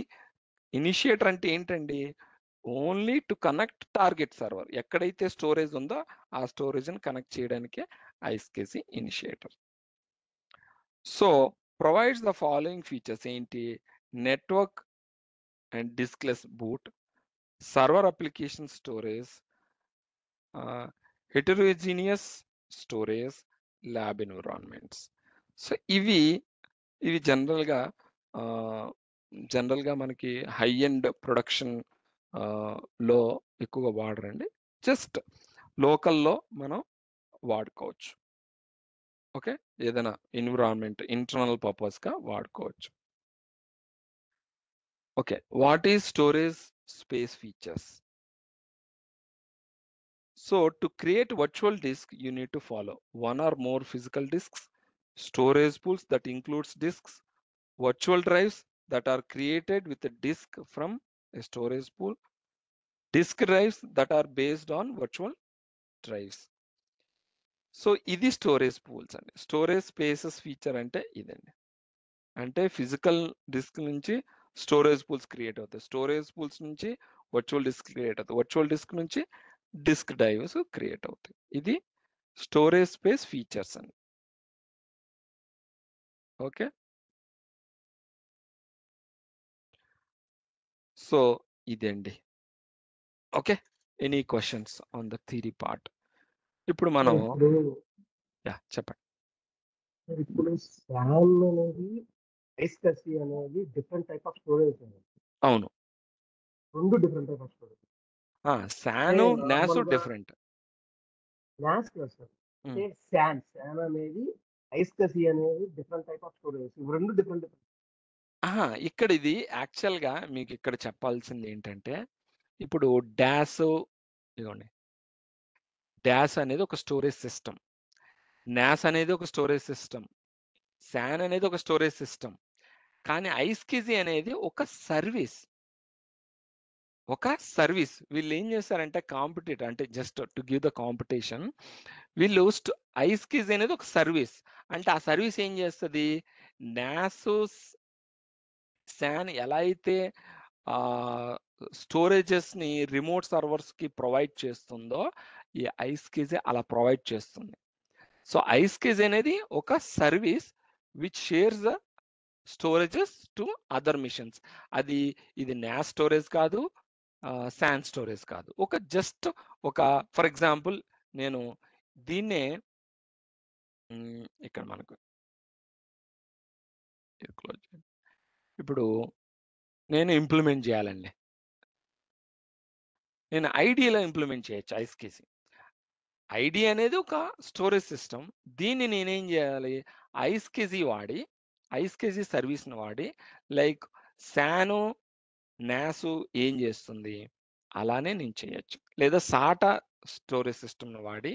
ఇనిషియేటర్ అంటే ఏంటండి, only to connect target server, ఎక్కడైతే స్టోరేజ్ ఉందో ఆ స్టోరేజ్ ని కనెక్ట్ చేయడానికే iSCSI initiator. So provides the following features ఏంటి, network and diskless boot, server application storage, heterogeneous storage, lab environments. So ఇవి జనరల్గా మనకి హై ఎండ్ ప్రొడక్షన్ లో ఎక్కువగా వాడరండి, జస్ట్ లోకల్లో మనం వాడుకోవచ్చు. ఓకే, ఏదైనా ఎన్విరాన్మెంట్ ఇంటర్నల్ పర్పస్గా వాడుకోవచ్చు. Okay, what is storage space features? So to create virtual disk, you need to follow one or more physical disks, storage pools that includes disks, virtual drives that are created with a disk from a storage pool, disk drives that are based on virtual drives. So ఇది storage pools అండి. Storage spaces feature అంటే ఇదండి, అంటే physical disk నుంచి storage pools create అవుతాయి, storage pools నుంచి virtual disk create అవుతాయి, virtual disk నుంచి డిస్క్ డ్రైవ్స్ క్రియేట్ అవుతాయి. ఇది స్టోరేజ్ స్పేస్ ఫీచర్స్ అండి. ఓకే, సో ఇదండి. Okay, any questions on the theory part? ఇప్పుడు మనం చెప్పండి. ఇప్పుడు SAN అనేది iSCSI అనేది డిఫరెంట్ టైప్ ఆఫ్ స్టోరేజ్ అనేది. అవును, రెండు different type of storage. SAN NAS different. NAS కాదు సార్, అంటే SAN అనేది iSCSI అనేది డిఫరెంట్ టైప్ ఆఫ్ స్టోరేజ్. ఇవి రెండు డిఫరెంట్. ఇక్కడ ఇది యాక్చువల్గా మీకు ఇక్కడ చెప్పాల్సింది ఏంటంటే, ఇప్పుడు ఇదిగోండి, డాస్ అనేది ఒక స్టోరేజ్ సిస్టమ్, NAS అనేది ఒక స్టోరేజ్ సిస్టమ్, SAN అనేది ఒక స్టోరేజ్ సిస్టమ్, కానీ iSCSI అనేది ఒక సర్వీస్. వీళ్ళు ఏం చేస్తారంటే కాంపిటేటర్, అంటే just to give the competition, వీళ్ళు iSCSI అనేది ఒక సర్వీస్, అంటే ఆ సర్వీస్ ఏం చేస్తుంది, NAS SAN ఎలా అయితే స్టోరేజెస్ ని రిమోట్ సర్వర్స్ కి ప్రొవైడ్ చేస్తుందో ఈ iSCSI అలా ప్రొవైడ్ చేస్తుంది. సో iSCSI అనేది ఒక service which shares the storages to other machines. ఇది NAS స్టోరేజ్ కాదు, SAN స్టోరేజ్ కాదు, జస్ట్ ఫర్ ఎగ్జాంపుల్ నేను దీన్నే ఇక్కడ మనకు ఇప్పుడు నేను ఇంప్లిమెంట్ చేయాలండి. నేను ఐడీలో ఇంప్లిమెంట్ చేయొచ్చు ఐస్కేసి. ఐడీ అనేది ఒక స్టోరేజ్ సిస్టమ్. దీన్ని నేనేం చేయాలి? ఐస్కేసి వాడి, ఐస్కేసి సర్వీస్‌ని వాడి లైక్ సానో, నాసు ఏం చేస్తుంది? అలానే నేను చేయొచ్చు. లేదా సాటా స్టోరేజ్ సిస్టమ్‌ని వాడి,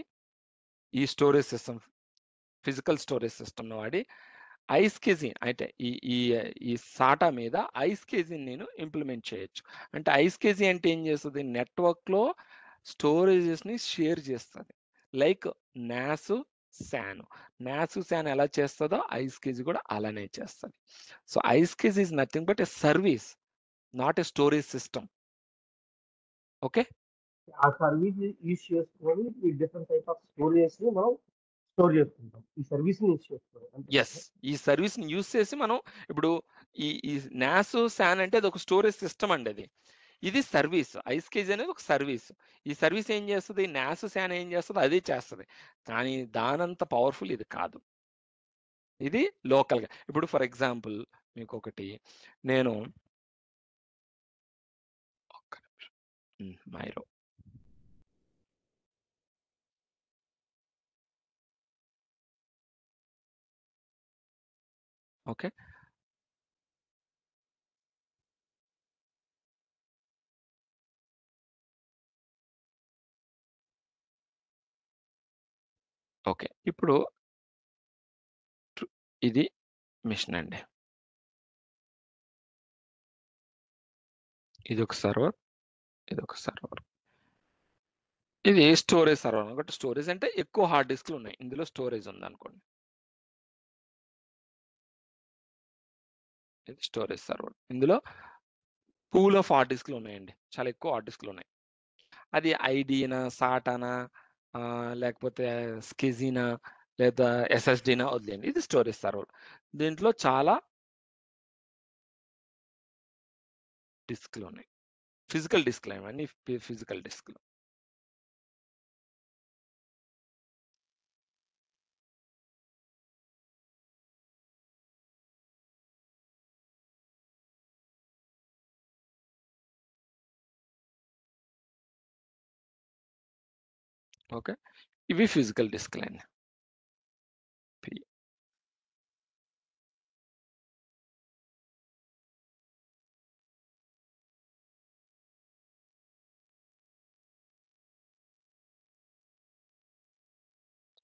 ఈ స్టోరేజ్ సిస్టమ్ ఫిజికల్ స్టోరేజ్ సిస్టమ్‌ని వాడి ఐస్కేసి అంటే ఈ ఈ ఈ సాటా మీద ఐస్కేసిని నేను ఇంప్లిమెంట్ చేయొచ్చు. అంటే ఐస్కేసి అంటే ఏం చేస్తది? నెట్వర్క్‌లో స్టోరేజెస్‌ని షేర్ చేస్తది. లైక్ నాసు, సాను. నాసు, సాన్ ఎలా చేస్తదో ఐస్కేసి కూడా అలానే చేస్తది. So, iSCSI is nothing but a service, not a storage system. Okay. ఆ సర్వీస్ యూజ్ చేసుకొని ఈ డిఫరెంట్ టైప్ ఆఫ్ స్టోరేజెస్‌ని మనం స్టోర్ చేసుకుంటాం. ఈ సర్వీస్‌ని యూజ్ చేసుకొని. అంతే యెస్. కదా! ఈ సర్వీస్‌ని యూజ్ చేసి మనం ఇప్పుడు ఈ ఈ నాసు, సాన్ అంటే అదొక స్టోరేజ్ సిస్టమ్ అండి అది. ఇది సర్వీస్. ఐస్‌కేజ్ అనేది ఒక సర్వీస్. ఈ సర్వీస్ ఏం చేస్తది? నాసు, సాన్ ఏం చేస్తదో అదే చేస్తది. కానీ దానంత పవర్‌ఫుల్ ఇది కాదు. ఇది లోకల్‌గా. ఇప్పుడు ఫర్ ఎగ్జాంపుల్ మీకొకటి నేను ఒక్క నిమిషం. మైరో. ఓకే. ఓకే. ఇప్పుడు ఇది మెషిన్ అండి. ఇదొక సర్వర్, ఇదొక సర్వర్. ఇది స్టోరేజ్ సర్వర్ అన్నమాట. స్టోరేజ్ అంటే ఎక్కువ హార్డ్ డిస్క్‌లు ఉన్నాయి. ఇందులో స్టోరేజ్ ఉందనుకోండి. ఇది స్టోరేజ్ సర్వర్. ఇందులో పూల్ ఆఫ్ హార్డ్ డిస్క్‌లు ఉన్నాయండి. చాలా ఎక్కువ హార్డ్ డిస్క్‌లు ఉన్నాయి. అది ఐడీనా, సాటానా లేకపోతే స్కిజీనా లేదా ఎస్ఎస్‌డీనా వదిలేయండి. ఇది స్టోరేజ్ సర్వర్. దీంట్లో చాలా డిస్క్‌లు ఉన్నాయి. ఫిజికల్ డిస్క్‌లు ఇవన్నీ ఫిజికల్ డిస్క్‌లు. ఓకే. ఇవి ఫిజికల్ డిస్క్‌లండి. P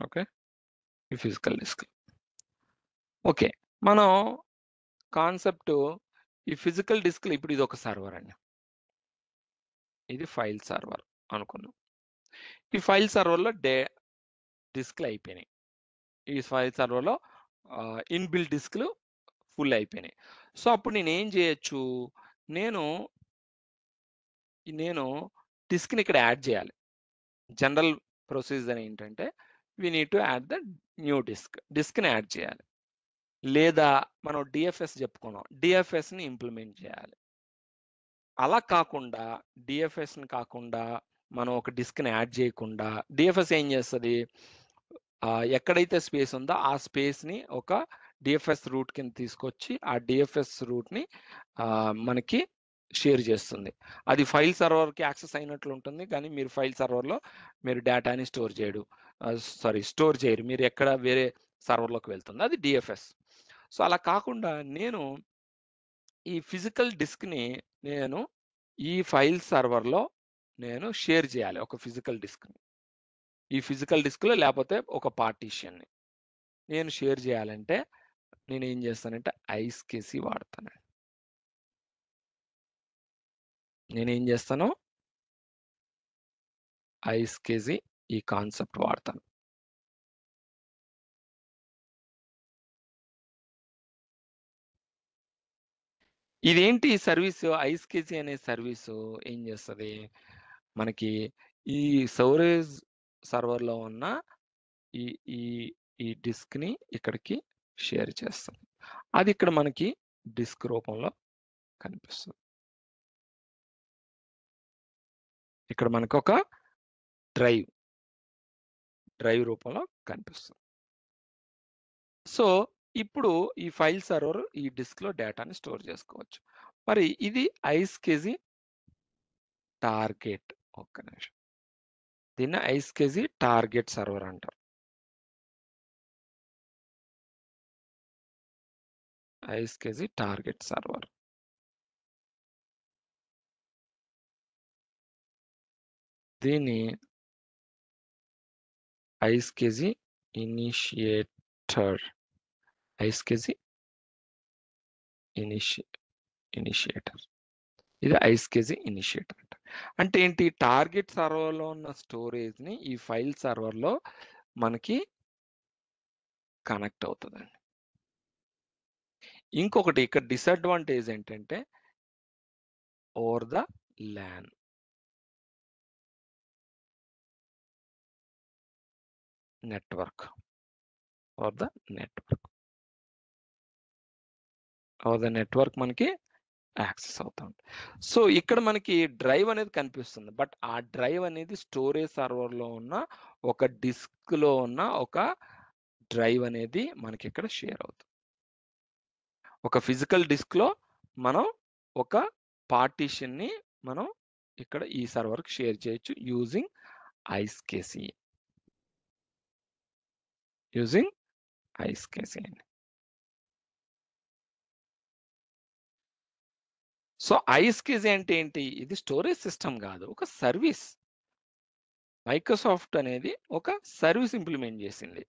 okay. ఈ ఫిజికల్ డిస్క్‌లు. ఓకే. మనం కాన్సెప్ట్ ఈ ఫిజికల్ డిస్క్‌లు ఇప్పుడు ఇదొక సర్వర్ అండి. ఇది ఫైల్ సర్వర్ అనుకుందాం. ఈ ఫైల్ సర్వర్‌లో డిస్క్‌లు అయిపోయినాయి. ఈ ఫైల్ సర్వర్‌లో ఇన్‌బిల్ట్ డిస్క్‌లు ఫుల్ అయిపోయినాయి. సో, అప్పుడు నేనేం చేయొచ్చు? నేను, నేను డిస్క్‌ని ఇక్కడ యాడ్ చేయాలి. జనరల్ ప్రొసీజర్ ఏంటంటే we need to add the new disk. డిస్క్‌ని యాడ్ చేయాలి. లేదా మనం డీఎఫ్ఎస్ చెప్పుకున్నాం. డీఎఫ్ఎస్‌ని ఇంప్లిమెంట్ చేయాలి. అలా కాకుండా డీఎఫ్ఎస్‌ని కాకుండా మనం ఒక డిస్క్‌ని యాడ్ చేయకుండా డీఎఫ్ఎస్ ఏం చేస్తది? ఎక్కడైతే స్పేస్ ఉందో ఆ స్పేస్‌ని ఒక డీఎఫ్ఎస్ రూట్ కింద తీసుకొచ్చి ఆ డీఎఫ్ఎస్ రూట్‌ని మనకి షేర్ చేస్తుంది. అది ఫైల్ సర్వర్‌కి యాక్సెస్ అయినట్లు ఉంటుంది. కానీ మీరు ఫైల్ సర్వర్‌లో మీరు డేటాని స్టోర్ చేయరు. మీరు ఎక్కడ వేరే సర్వర్‌లోకి వెళ్తుంది. అది డీఎఫ్ఎస్. సో, అలా కాకుండా నేను ఈ ఫిజికల్ డిస్క్‌ని నేను ఈ ఫైల్ సర్వర్‌లో నేను షేర్ చేయాలి ఒక ఫిజికల్ డిస్క్‌ని. ఈ ఫిజికల్ డిస్క్‌లో లేపోతే ఒక పార్టిషన్‌ని. నేను షేర్ చేయాలంటే నేనేం చేస్తానంటే ఐస్‌కేసి వాడతాను. నేనేం చేస్తాను? ఐస్‌కేసి ఈ కాన్సెప్ట్ వాడతాను. ఇదేంటి సర్వీసు ఐస్‌కేసి అనే సర్వీసు ఏం చేస్తది? మనకి ఈ స్టోరేజ్ సర్వర్‌లో ఉన్న ఈ ఈ ఈ డిస్క్‌ని ఇక్కడికి షేర్ చేస్తది. అది ఇక్కడ మనకి డిస్క్ రూపంలో కనిపిస్తుంది. ఇక్కడ మనకొక డ్రైవ్, డ్రైవ్ రూపంలో కనిపిస్తుంది. సో, ఇప్పుడు ఈ ఫైల్ సర్వర్ ఈ డిస్క్‌లో డేటాని స్టోర్ చేసుకోవచ్చు. మరి ఇది iSCSI టార్గెట్. ఒక్క నిమిషం. దీన్ని iSCSI టార్గెట్ సర్వర్ అంటారు. iSCSI target server. దీన్ని iSCSI ఇనిషియేటర్. iSCSI initiator. ఇది iSCSI ఇనిషియేటర్ అంట. అంటే ఏంటి? టార్గెట్ సర్వర్లో ఉన్న స్టోరేజ్ని ఈ ఫైల్ సర్వర్లో మనకి కనెక్ట్ అవుతుందండి. ఇంకొకటి ఇక్కడ డిసడ్వాంటేజ్ ఏంటంటే over the LAN. Network. Over the network. Over the network మనకి యాక్సెస్ అవుతుంది. సో ఇక్కడ మనకి డ్రైవ్ అనేది కనిపిస్తుంది. బట్ ఆ డ్రైవ్ అనేది స్టోరేజ్ సర్వర్లో ఉన్న ఒక డిస్క్లో ఉన్న ఒక డ్రైవ్ అనేది మనకి ఇక్కడ షేర్ అవుతుంది. ఒక ఫిజికల్ డిస్క్లో మనం ఒక పార్టీషన్ని మనం ఇక్కడ ఈ సర్వర్కి షేర్ చేయొచ్చు using iSCSI. Using iSCSI. So iSCSI అంటే ఏంటి? ఇది స్టోరేజ్ సిస్టమ్ కాదు, ఒక సర్వీస్. మైక్రోసాఫ్ట్ అనేది ఒక సర్వీస్ ఇంప్లిమెంట్ చేసింది.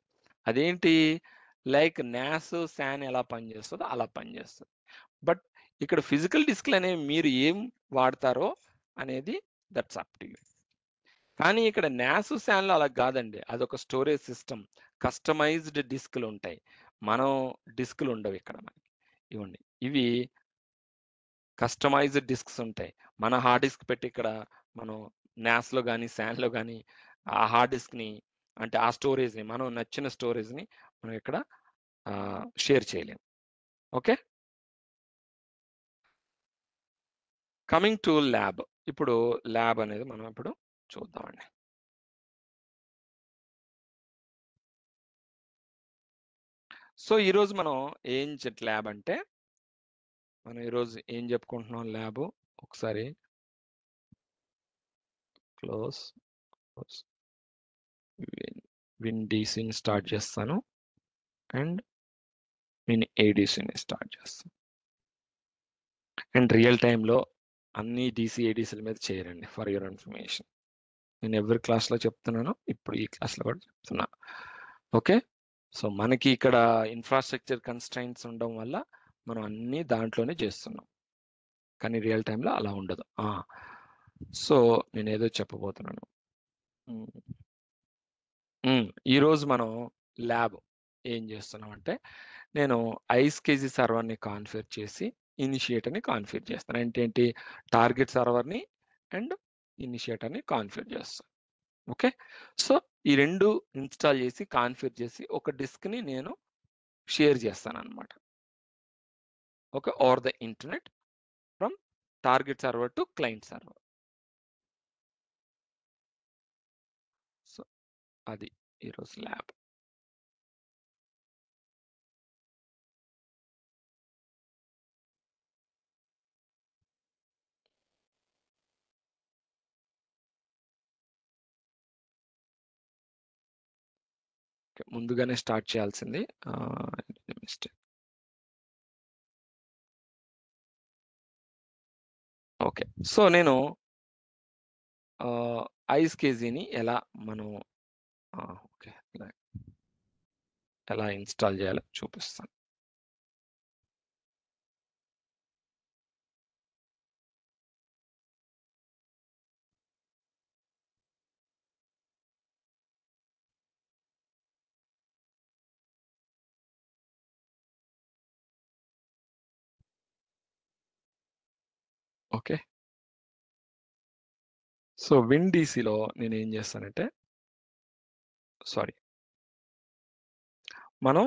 అదేంటి? లైక్ NAS, SAN ఎలా పనిచేస్తుందో అలా పనిచేస్తుంది. బట్ ఇక్కడ ఫిజికల్ డిస్క్లు అనేవి మీరు ఏం వాడతారో అనేది దట్స్ అప్ టు యూ. కానీ ఇక్కడ NAS, SANలో అలా కాదండి. అదొక స్టోరేజ్ సిస్టమ్. కస్టమైజ్డ్ డిస్క్లు ఉంటాయి. మనం డిస్క్లు ఉండవు ఇక్కడ మనకి. ఇవ్వండి, ఇవి కస్టమైజ్డ్ డిస్క్స్ ఉంటాయి. మన హార్డ్ డిస్క్ పెట్టి ఇక్కడ మనం NASలో కానీ SANలో కానీ ఆ హార్డ్ డిస్క్ని అంటే ఆ స్టోరేజ్ని మనం నచ్చిన స్టోరేజ్ని మనం ఇక్కడ షేర్ చేయలేం. Okay, coming to lab. ఇప్పుడు ల్యాబ్ అనేది మనం ఇప్పుడు చూద్దామండి. సో ఈరోజు మనం ఏం ల్యాబ్ అంటే మనం ఈరోజు ఏం చెప్పుకుంటున్నాం? ల్యాబ్ ఒకసారి క్లోజ్ WinDCని స్టార్ట్ చేస్తాను అండ్ ADCని స్టార్ట్ చేస్తాను. అండ్ రియల్ టైంలో అన్ని ADCల మీద చేయరండి, ఫర్ యువర్ ఇన్ఫర్మేషన్. నేను ఎవరి క్లాస్లో చెప్తున్నానో ఇప్పుడు ఈ క్లాస్లో కూడా చెప్తున్నా. ఓకే, సో మనకి ఇక్కడ ఇన్ఫ్రాస్ట్రక్చర్ కన్స్ట్రైంట్స్ ఉండడం వల్ల మనం అన్ని దాంట్లోనే చేస్తున్నాం, కానీ రియల్ టైంలో అలా ఉండదు. సో నేను ఏదో చెప్పబోతున్నాను. ఈరోజు మనం ల్యాబ్ ఏం చేస్తున్నాం అంటే నేను iSCSI సర్వర్ని కాన్ఫిగర్ చేసి ఇనిషియేటర్ని కాన్ఫిగర్ చేస్తాను. అంటే ఏంటి? టార్గెట్ సర్వర్ని అండ్ ఇనిషియేటర్ని కాన్ఫిగర్ చేస్తాను. ఓకే, సో ఈ రెండు ఇన్స్టాల్ చేసి కాన్ఫిగర్ చేసి ఒక డిస్క్ని నేను షేర్ చేస్తాను అనమాట. Okay, over the internet from target server to client server. So అది ఈరోజు ల్యాబ్. ముందుగానే స్టార్ట్ చేయాల్సింది మిస్టేక్. ఓకే, సో నేను iSCSIని ఎలా మనం ఓకే ఎలా ఇన్స్టాల్ చేయాలో చూపిస్తాను. ఓకే, సో WinDCలో నేను ఏం చేస్తానంటే సారీ మనం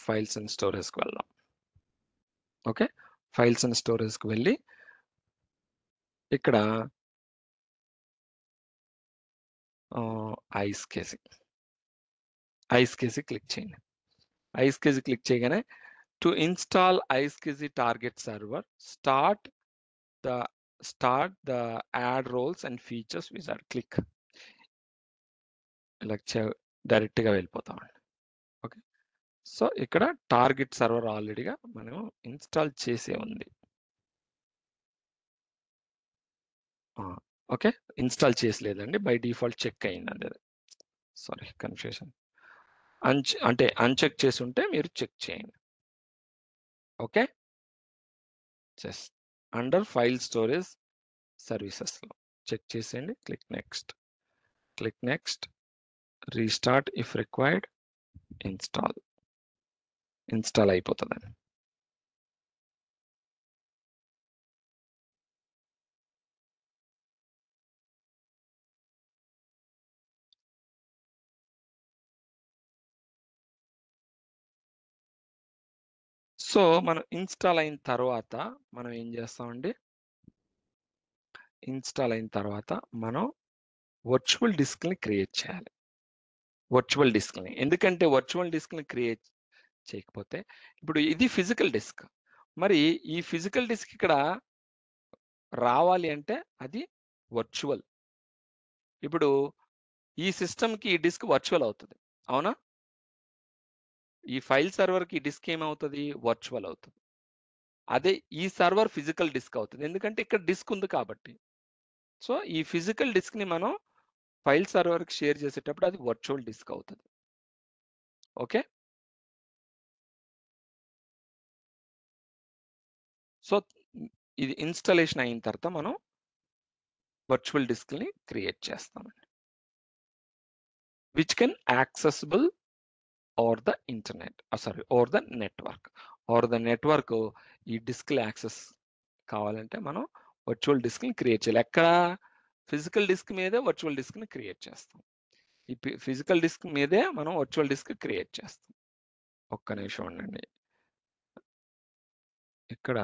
ఫైల్స్ అండ్ స్టోరేజ్కి వెళ్దాం. ఓకే, ఫైల్స్ అండ్ స్టోరేజ్కి వెళ్ళి ఇక్కడ iSCSI క్లిక్ చేయండి. iSCSI క్లిక్ చేయగానే To install iSCSI target server, start the add roles and features wizard. Click. ఇలా డైరెక్ట్గా వెళ్ళిపోతామండి. ఓకే, సో ఇక్కడ టార్గెట్ సర్వర్ ఆల్రెడీగా మనం ఇన్స్టాల్ చేసే ఉంది. ఓకే, ఇన్స్టాల్ చేసలేదండి, బై డిఫాల్ట్ చెక్ అయిందండి అది. Sorry, confusion. అంటే అన్చెక్ చేసి ఉంటే మీరు చెక్ చేయండి. Okay, just under file storage సర్వీసెస్లో చెక్ చేసేయండి. Click next. Click next. Restart if required. Install అయిపోతుందండి. సో మనం ఇన్స్టాల్ అయిన తర్వాత మనం ఏం చేస్తామండి, ఇన్స్టాల్ అయిన తర్వాత మనం వర్చువల్ డిస్క్ని క్రియేట్ చేయాలి. వర్చువల్ డిస్క్ని, ఎందుకంటే వర్చువల్ డిస్క్ని క్రియేట్ చేయకపోతే, ఇప్పుడు ఇది ఫిజికల్ డిస్క్, మరి ఈ ఫిజికల్ డిస్క్ ఇక్కడ రావాలి అంటే అది వర్చువల్. ఇప్పుడు ఈ సిస్టమ్కి ఈ డిస్క్ వర్చువల్ అవుతుంది, అవునా? ఈ ఫైల్ సర్వర్కి ఈ డిస్క్ ఏమవుతుంది, వర్చువల్ అవుతుంది. అదే ఈ సర్వర్ ఫిజికల్ డిస్క్ అవుతుంది, ఎందుకంటే ఇక్కడ డిస్క్ ఉంది కాబట్టి. సో ఈ ఫిజికల్ డిస్క్ని మనం ఫైల్ సర్వర్కి షేర్ చేసేటప్పుడు అది వర్చువల్ డిస్క్ అవుతుంది. ఓకే, సో ఇది ఇన్స్టాలేషన్ అయిన తర్వాత మనం వర్చువల్ డిస్క్ని క్రియేట్ చేస్తామండి, which can accessible over the internet, over the network. ఈ డిస్క్లు యాక్సెస్ కావాలంటే మనం వర్చువల్ డిస్క్ని క్రియేట్ చేయాలి. ఎక్కడ? ఫిజికల్ డిస్క్ మీదే వర్చువల్ డిస్క్ని క్రియేట్ చేస్తాం. ఈ ఫిజికల్ డిస్క్ మీదే మనం వర్చువల్ డిస్క్ క్రియేట్ చేస్తాం. ఒక్క నిమిషం ఉండండి, ఇక్కడ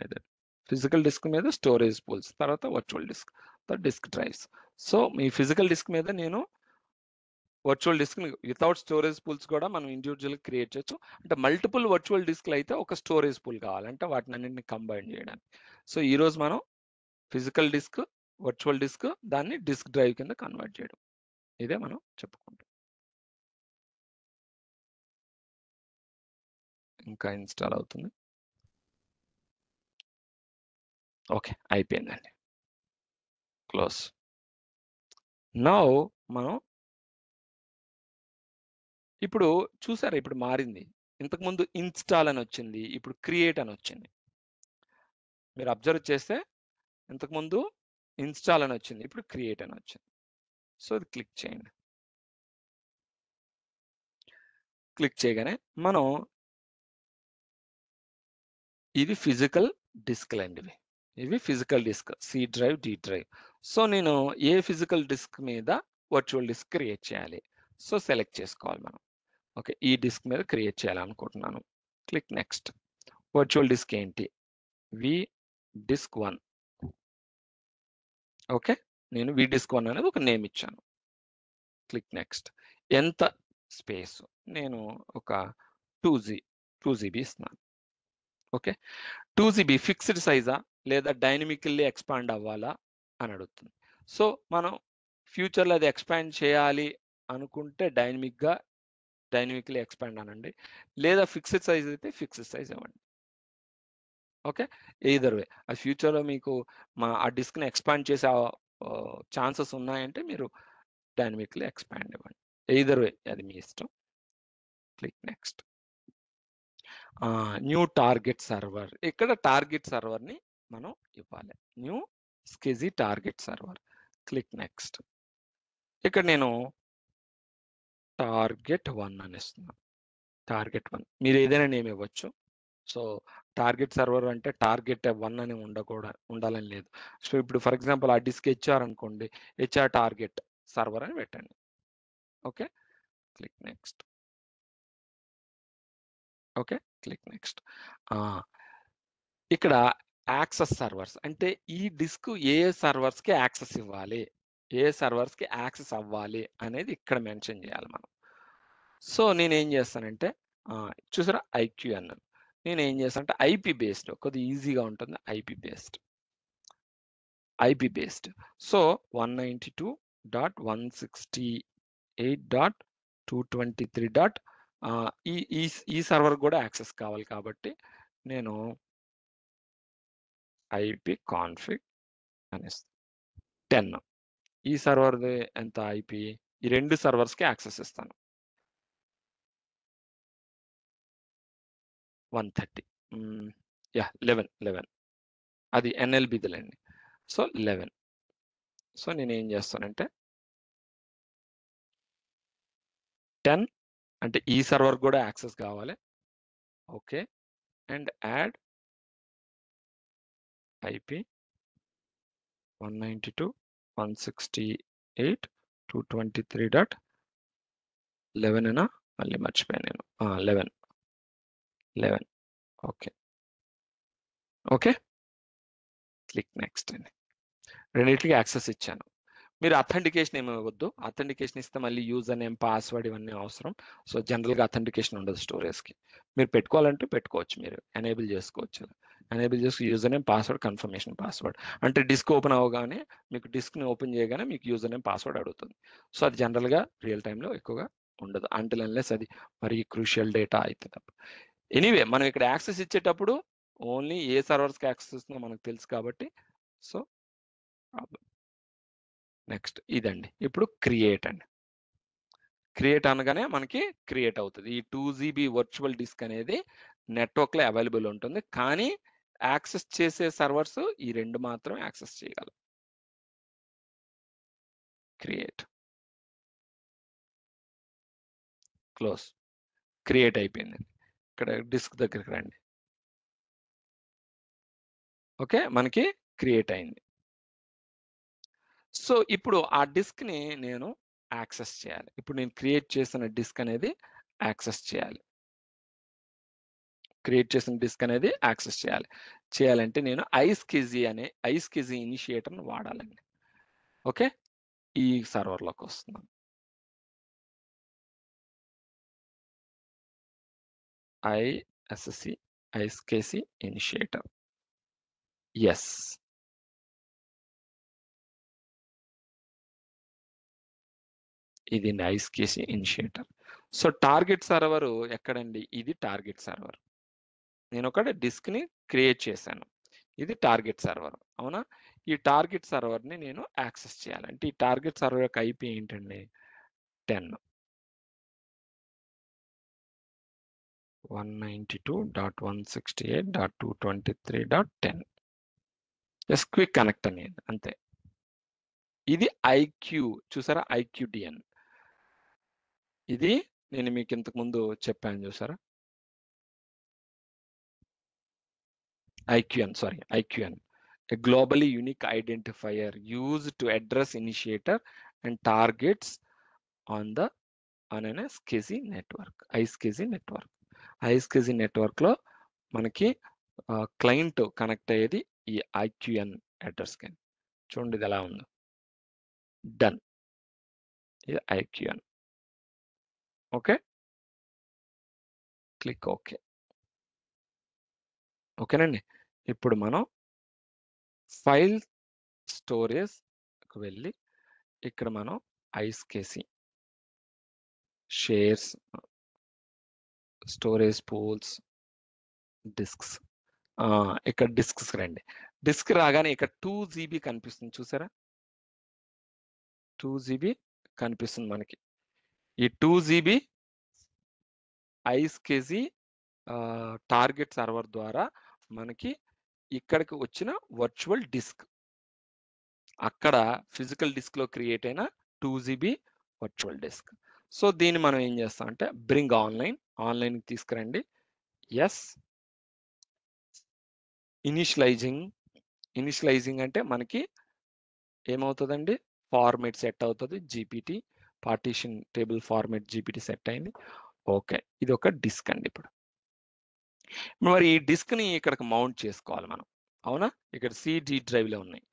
ఇదే ఫిజికల్ డిస్క్ మీద స్టోరేజ్ పూల్స్, తర్వాత వర్చువల్ డిస్క్, తర్వాత డిస్క్ డ్రైవ్స్. సో మీ ఫిజికల్ డిస్క్ మీద నేను virtual disk without storage pools కూడా మనం ఇండివిజువల్ క్రియేట్ చేయొచ్చు. అంటే మల్టిపుల్ వర్చువల్ డిస్క్లు అయితే ఒక స్టోరేజ్ పూల్ కావాలంటే వాటిని అన్నింటిని కంబైన్ చేయడానికి. సో ఈరోజు మనం ఫిజికల్ డిస్క్, వర్చువల్ డిస్క్, దాన్ని డిస్క్ డ్రైవ్ కింద కన్వర్ట్ చేయడం, ఇదే మనం చెప్పుకుంటాం. ఇంకా ఇన్స్టాల్ అవుతుంది. ఓకే, అయిపోయిందండి. క్లోజ్. నౌ మనం ఇప్పుడు చూసారా, ఇప్పుడు మారింది. ఇంతకుముందు ఇన్స్టాల్ అని వచ్చింది, ఇప్పుడు క్రియేట్ అని వచ్చింది. మీరు అబ్జర్వ్ చేస్తే ఇంతకుముందు ఇన్స్టాల్ అని వచ్చింది, ఇప్పుడు క్రియేట్ అని వచ్చింది. సో ఇది క్లిక్ చేయండి. క్లిక్ చేయగానే మనం ఇవి ఫిజికల్ డిస్క్లు అండి, ఇవి physical disk, C drive, D drive. So నేను ఏ ఫిజికల్ డిస్క్ మీద వర్చువల్ డిస్క్ క్రియేట్ చేయాలి, సో సెలెక్ట్ చేసుకోవాలి మనం. ఓకే, ఈ డిస్క్ మీద క్రియేట్ చేయాలనుకుంటున్నాను. Click next. వర్చువల్ డిస్క్ ఏంటి? వి డిస్క్ 1. ఓకే, నేను వి డిస్క్ 1 అనేది ఒక నేమ్ ఇచ్చాను. Click next. ఎంత స్పేస్? నేను ఒక 2GB ఇస్తున్నాను. ఓకే, 2GB ఫిక్స్డ్ సైజా లేదా డైనమికల్లీ ఎక్స్పాండ్ అవ్వాలా అని అడుగుతుంది. సో మనం ఫ్యూచర్లో అది ఎక్స్పాండ్ చేయాలి అనుకుంటే డైనమికల్లీ ఎక్స్పాండ్ అనండి, లేదా ఫిక్స్డ్ సైజ్ అయితే ఫిక్స్డ్ సైజ్ ఇవ్వండి. ఓకే, ఎయిదర్ వే. ఆ ఫ్యూచర్లో మీకు ఆ డిస్క్ని ఎక్స్పాండ్ చేసే ఛాన్సెస్ ఉన్నాయంటే మీరు డైనమికల్లీ ఎక్స్పాండ్ ఇవ్వండి. ఎయిదర్ వే, అది మీ ఇష్టం. Click next. New target server, ఇక్కడ టార్గెట్ సర్వర్ని మనం ఇవ్వాలి. న్యూ స్కెజీ టార్గెట్ సర్వర్. Click next. ఇక్కడ నేను టార్గెట్ 1 అని ఇస్తున్నాను. టార్గెట్ 1 మీరు ఏదైనా నేమ్ ఇవ్వచ్చు. సో టార్గెట్ సర్వర్ అంటే టార్గెట్ 1 అని ఉండాలని లేదు. సో ఇప్పుడు ఫర్ ఎగ్జాంపుల్ ఆ డిస్క్ హెచ్ఆర్ అనుకోండి, హెచ్ఆర్ టార్గెట్ సర్వర్ అని పెట్టండి. Okay, click next. Okay, click next. ఇక్కడ యాక్సెస్ సర్వర్స్ అంటే ఈ డిస్క్ ఏ సర్వర్స్కి యాక్సెస్ ఇవ్వాలి, ఏ సర్వర్స్కి యాక్సెస్ అవ్వాలి అనేది ఇక్కడ మెన్షన్ చేయాలి మనం. సో నేనేం చేస్తానంటే చూసారా ఐక్యూ అన్నాను. నేను ఏం చేస్తానంటే ఐపీ బేస్డ్, కొద్దిగా ఈజీగా ఉంటుంది. IP based. సో 192.168.223. ఈ సర్వర్ కూడా యాక్సెస్ కావాలి కాబట్టి నేను ఐపీ కాన్ఫిగ్ అనేసి 10. ఈ సర్వర్ది ఎంత ఐపీ, ఈ రెండు సర్వర్స్కి యాక్సెస్ ఇస్తాను. 130 11 అది ఎన్ఎల్బిదిలేండి. సో 11. సో నేను ఏం చేస్తానంటే 10 అంటే ఈ సర్వర్ కూడా యాక్సెస్ కావాలి. ఓకే, అండ్ యాడ్ ఐపీ 192.168.223.11 అనా, మళ్ళీ మర్చిపోయాను నేను. 11. ఓకే, క్లిక్ నెక్స్ట్ అండి. రెండింటికి యాక్సెస్ ఇచ్చాను. మీరు అథెంటికేషన్ ఏమి ఇవ్వద్దు. అథెంటికేషన్ ఇస్తే మళ్ళీ యూజర్ నేమ్, పాస్వర్డ్ ఇవన్నీ అవసరం. సో జనరల్గా అథెంటికేషన్ ఉండదు స్టోరేజ్కి. మీరు పెట్టుకోవాలంటే పెట్టుకోవచ్చు, మీరు ఎనేబుల్ చేసుకోవచ్చు. ఎనేబుల్ చేసి user name, password, confirmation password అంటే డిస్క్ ఓపెన్ అవ్వగానే మీకు డిస్క్ని ఓపెన్ చేయగానే మీకు యూజర్ నేమ్, పాస్వర్డ్ అడుగుతుంది. సో అది జనరల్గా రియల్ టైంలో ఎక్కువగా ఉండదు, అంటిల్ అన్లెస్ అది మరి క్రూషియల్ డేటా అయితే తప్ప. ఎనీవే మనం ఇక్కడ యాక్సెస్ ఇచ్చేటప్పుడు ఓన్లీ ఏ సర్వర్స్కి యాక్సెస్ ఇస్తుందో మనకు తెలుసు కాబట్టి సో నెక్స్ట్ ఇదండి. ఇప్పుడు క్రియేట్ అండి. క్రియేట్ అనగానే మనకి క్రియేట్ అవుతుంది. ఈ 2GB వర్చువల్ డిస్క్ అనేది నెట్వర్క్లో అవైలబుల్ ఉంటుంది, కానీ యాక్సెస్ చేసే సర్వర్స్ ఈ రెండు మాత్రం యాక్సెస్ చేయగలరు. Create, close. క్రియేట్ అయిపోయింది. ఇక్కడ డిస్క్ దగ్గరికి రండి. ఓకే, మనకి క్రియేట్ అయింది. సో ఇప్పుడు ఆ డిస్క్ని నేను యాక్సెస్ చేయాలి. ఇప్పుడు నేను క్రియేట్ చేసిన డిస్క్ అనేది యాక్సెస్ చేయాలి. క్రియేట్ చేసిన డిస్క్ అనేది యాక్సెస్ చేయాలంటే నేను ఐస్కేజీ ఇనిషియేటర్ని వాడాలండి. ఓకే, ఈ సర్వర్లోకి వస్తున్నాను. ఐస్కేసీ ఇనిషియేటర్. ఎస్, ఇది ఐస్కేసీ ఇనిషియేటర్. సో టార్గెట్ సర్వర్ ఎక్కడండి? ఇది టార్గెట్ సర్వర్. నేను ఒక డిస్క్ని క్రియేట్ చేశాను. ఇది టార్గెట్ సర్వర్, అవునా? ఈ టార్గెట్ సర్వర్ని నేను యాక్సెస్ చేయాలంటే ఈ టార్గెట్ సర్వర్ యొక్క ఐపీ ఏంటండి? 10. 192.168.223.10. జస్ట్ క్విక్ కనెక్ట్ అనేది అంతే. ఇది ఐక్యూ, చూసారా? ఐక్యూడిఎన్. ఇది నేను మీకు ఇంతకు ముందు చెప్పాను చూసారా? ఐక్యూఎన్, a globally unique identifier used to address initiator and targets on an SCSI network. ISCSI network లో మనకి క్లయింట్ కనెక్ట్ అయ్యేది ఈ ఐక్యూఎన్ అడ్రస్ కి. చూడండి ఇది ఎలా ఉందో. డన్, ఇది ఐక్యూఎన్. Okay, click okay. ఓకేనండి. ఇప్పుడు మనం ఫైల్ స్టోరేజ్కి వెళ్ళి ఇక్కడ మనం ఐస్కేసీ షేర్స్, స్టోరేజ్ పూల్స్, డిస్క్స్, ఇక్కడ డిస్క్స్ రండి. డిస్క్ రాగానే ఇక్కడ 2GB కనిపిస్తుంది చూసారా? 2GB కనిపిస్తుంది మనకి. ఈ 2GB ఐస్కేజీ టార్గెట్ సర్వర్ ద్వారా మనకి ఇక్కడికి వచ్చిన వర్చువల్ డిస్క్, అక్కడ ఫిజికల్ డిస్క్ లో క్రియేట్ అయిన 2GB వర్చువల్ డిస్క్. సో దీన్ని మనం ఏం చేస్తాం అంటే బ్రింగ్ ఆన్లైన్ తీసుకురండి. ఎస్, ఇనిషియలైజింగ్ అంటే మనకి ఏమవుతుందండి? ఫార్మేట్ సెట్ అవుతుంది. GPT partition table format GPT set అయింది. ఓకే, ఇది ఒక డిస్క్ అండి. ఇప్పుడు మరి ఈ డిస్క్ ని ఇక్కడికి మౌంట్ చేసుకోవాలి మనం, అవునా? ఇక్కడ CD డ్రైవ్ లో ఉన్నాయి.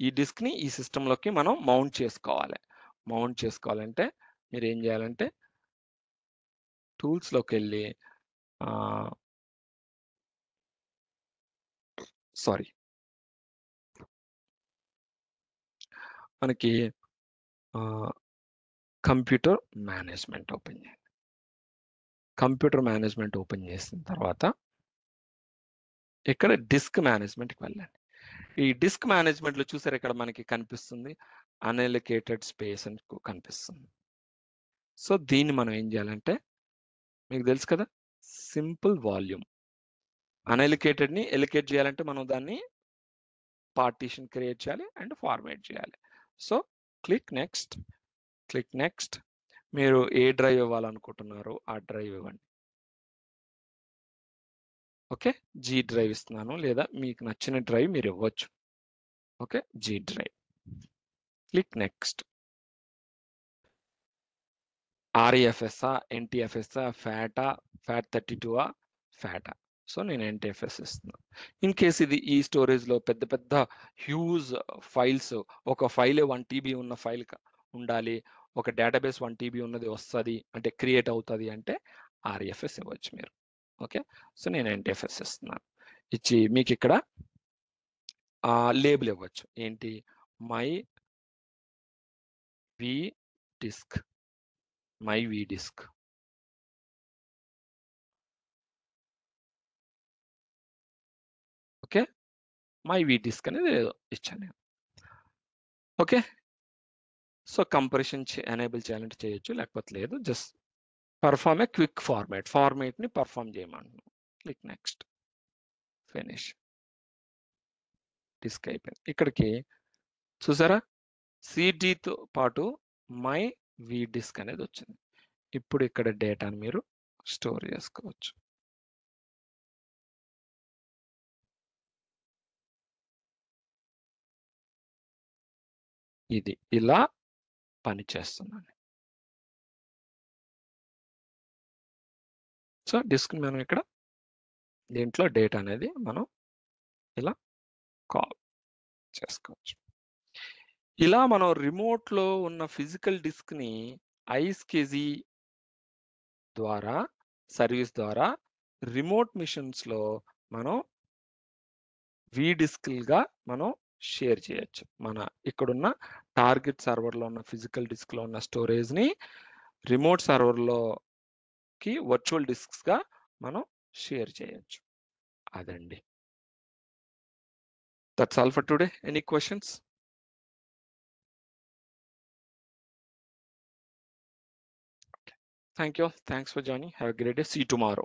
ఈ డిస్క్ ని ఈ సిస్టమ్ లోకి మనం మౌంట్ చేసుకోవాలి. మౌంట్ చేసుకోవాలంటే మీరు ఏం చేయాలంటే టూల్స్ లోకి వెళ్ళి సారీ మనకి కంప్యూటర్ మేనేజ్మెంట్ ఓపెన్ చేయండి. కంప్యూటర్ మేనేజ్మెంట్ ఓపెన్ చేసిన తర్వాత ఇక్కడ డిస్క్ మేనేజ్మెంట్కి వెళ్ళండి. ఈ డిస్క్ మేనేజ్మెంట్ లో చూసారు ఇక్కడ మనకి కనిపిస్తుంది అన్ఎలికేటెడ్ స్పేస్ అని కనిపిస్తుంది. సో దీన్ని మనం ఏం చేయాలంటే మీకు తెలుసు కదా సింపుల్ వాల్యూమ్. అన్ఎలికేటెడ్ ని ఎలికేట్ చేయాలంటే మనం దాన్ని పార్టీషన్ క్రియేట్ చేయాలి అండ్ ఫార్మేట్ చేయాలి. సో క్లిక్ నెక్స్ట్ మీరు ఏ డ్రైవ్ ఇవ్వాలనుకుంటున్నారో ఆ డ్రైవ్ ఇవ్వండి. ఓకే, జీ డ్రైవ్ ఇస్తున్నాను, లేదా మీకు నచ్చిన డ్రైవ్ మీరు ఇవ్వచ్చు. Okay, G drive. Click next. ఆర్ఈఎఫ్ఎస్ఆ, ఎన్టీఎఫ్ఎస్ఆ, ఫ్యాట్ 32 ఫ్యాటా? సో నేను ఎన్టీఎఫ్ఎస్ ఇస్తున్నాను. ఇన్ కేస్ ఇది ఈ స్టోరేజ్లో పెద్ద పెద్ద హ్యూజ్ ఫైల్స్, ఒక ఫైలే 1 TB ఉన్న ఫైల్ ఉండాలి, ఒక డేటాబేస్ 1 TB ఉన్నది వస్తుంది అంటే క్రియేట్ అవుతుంది అంటే ఆర్ఈఎఫ్ఎస్ ఇవ్వచ్చు మీరు. ఓకే, సో నేను ఎన్టీఎఫ్ఎస్ ఇస్తున్నాను. ఇచ్చి మీకు ఇక్కడ లేబుల్ ఇవ్వచ్చు. ఏంటి? My V disk. My V disk. Okay, my V disk అనేది ఇచ్చాను నేను. ఓకే, సో కంప్రెషన్ ఎనేబుల్ చేయాలంటే చేయొచ్చు, లేకపోతే లేదు. Just perform a quick format ని పర్ఫార్మ్ చేయమంటున్నాను. Click next, finish. డిస్క్ అయిపోయింది. ఇక్కడికి చూసారా సిడితో పాటు మై వి డిస్క్ అనేది వచ్చింది. ఇప్పుడు ఇక్కడ డేటాను మీరు స్టోర్ చేసుకోవచ్చు. ఇది ఇలా పనిచేస్తుందండి. సో డిస్క్ మనం ఇక్కడ దీంట్లో డేటా అనేది మనం ఇలా కాల్ చేసుకోవచ్చు. ఇలా మనం రిమోట్లో ఉన్న ఫిజికల్ డిస్క్ ని iSCSI ద్వారా సర్వీస్ ద్వారా రిమోట్ మిషన్స్ లో మనం డిస్క్లుగా మనం షేర్ చేయొచ్చు. మన ఇక్కడున్న టార్గెట్ సర్వర్లో ఉన్న ఫిజికల్ డిస్క్లో ఉన్న స్టోరేజ్ని రిమోట్ సర్వర్లోకి వర్చువల్ డిస్క్స్గా మనం షేర్ చేయొచ్చు. అదండి. That's all for today. Any questions? Thank you. Thanks for joining. Have a great day. See you tomorrow.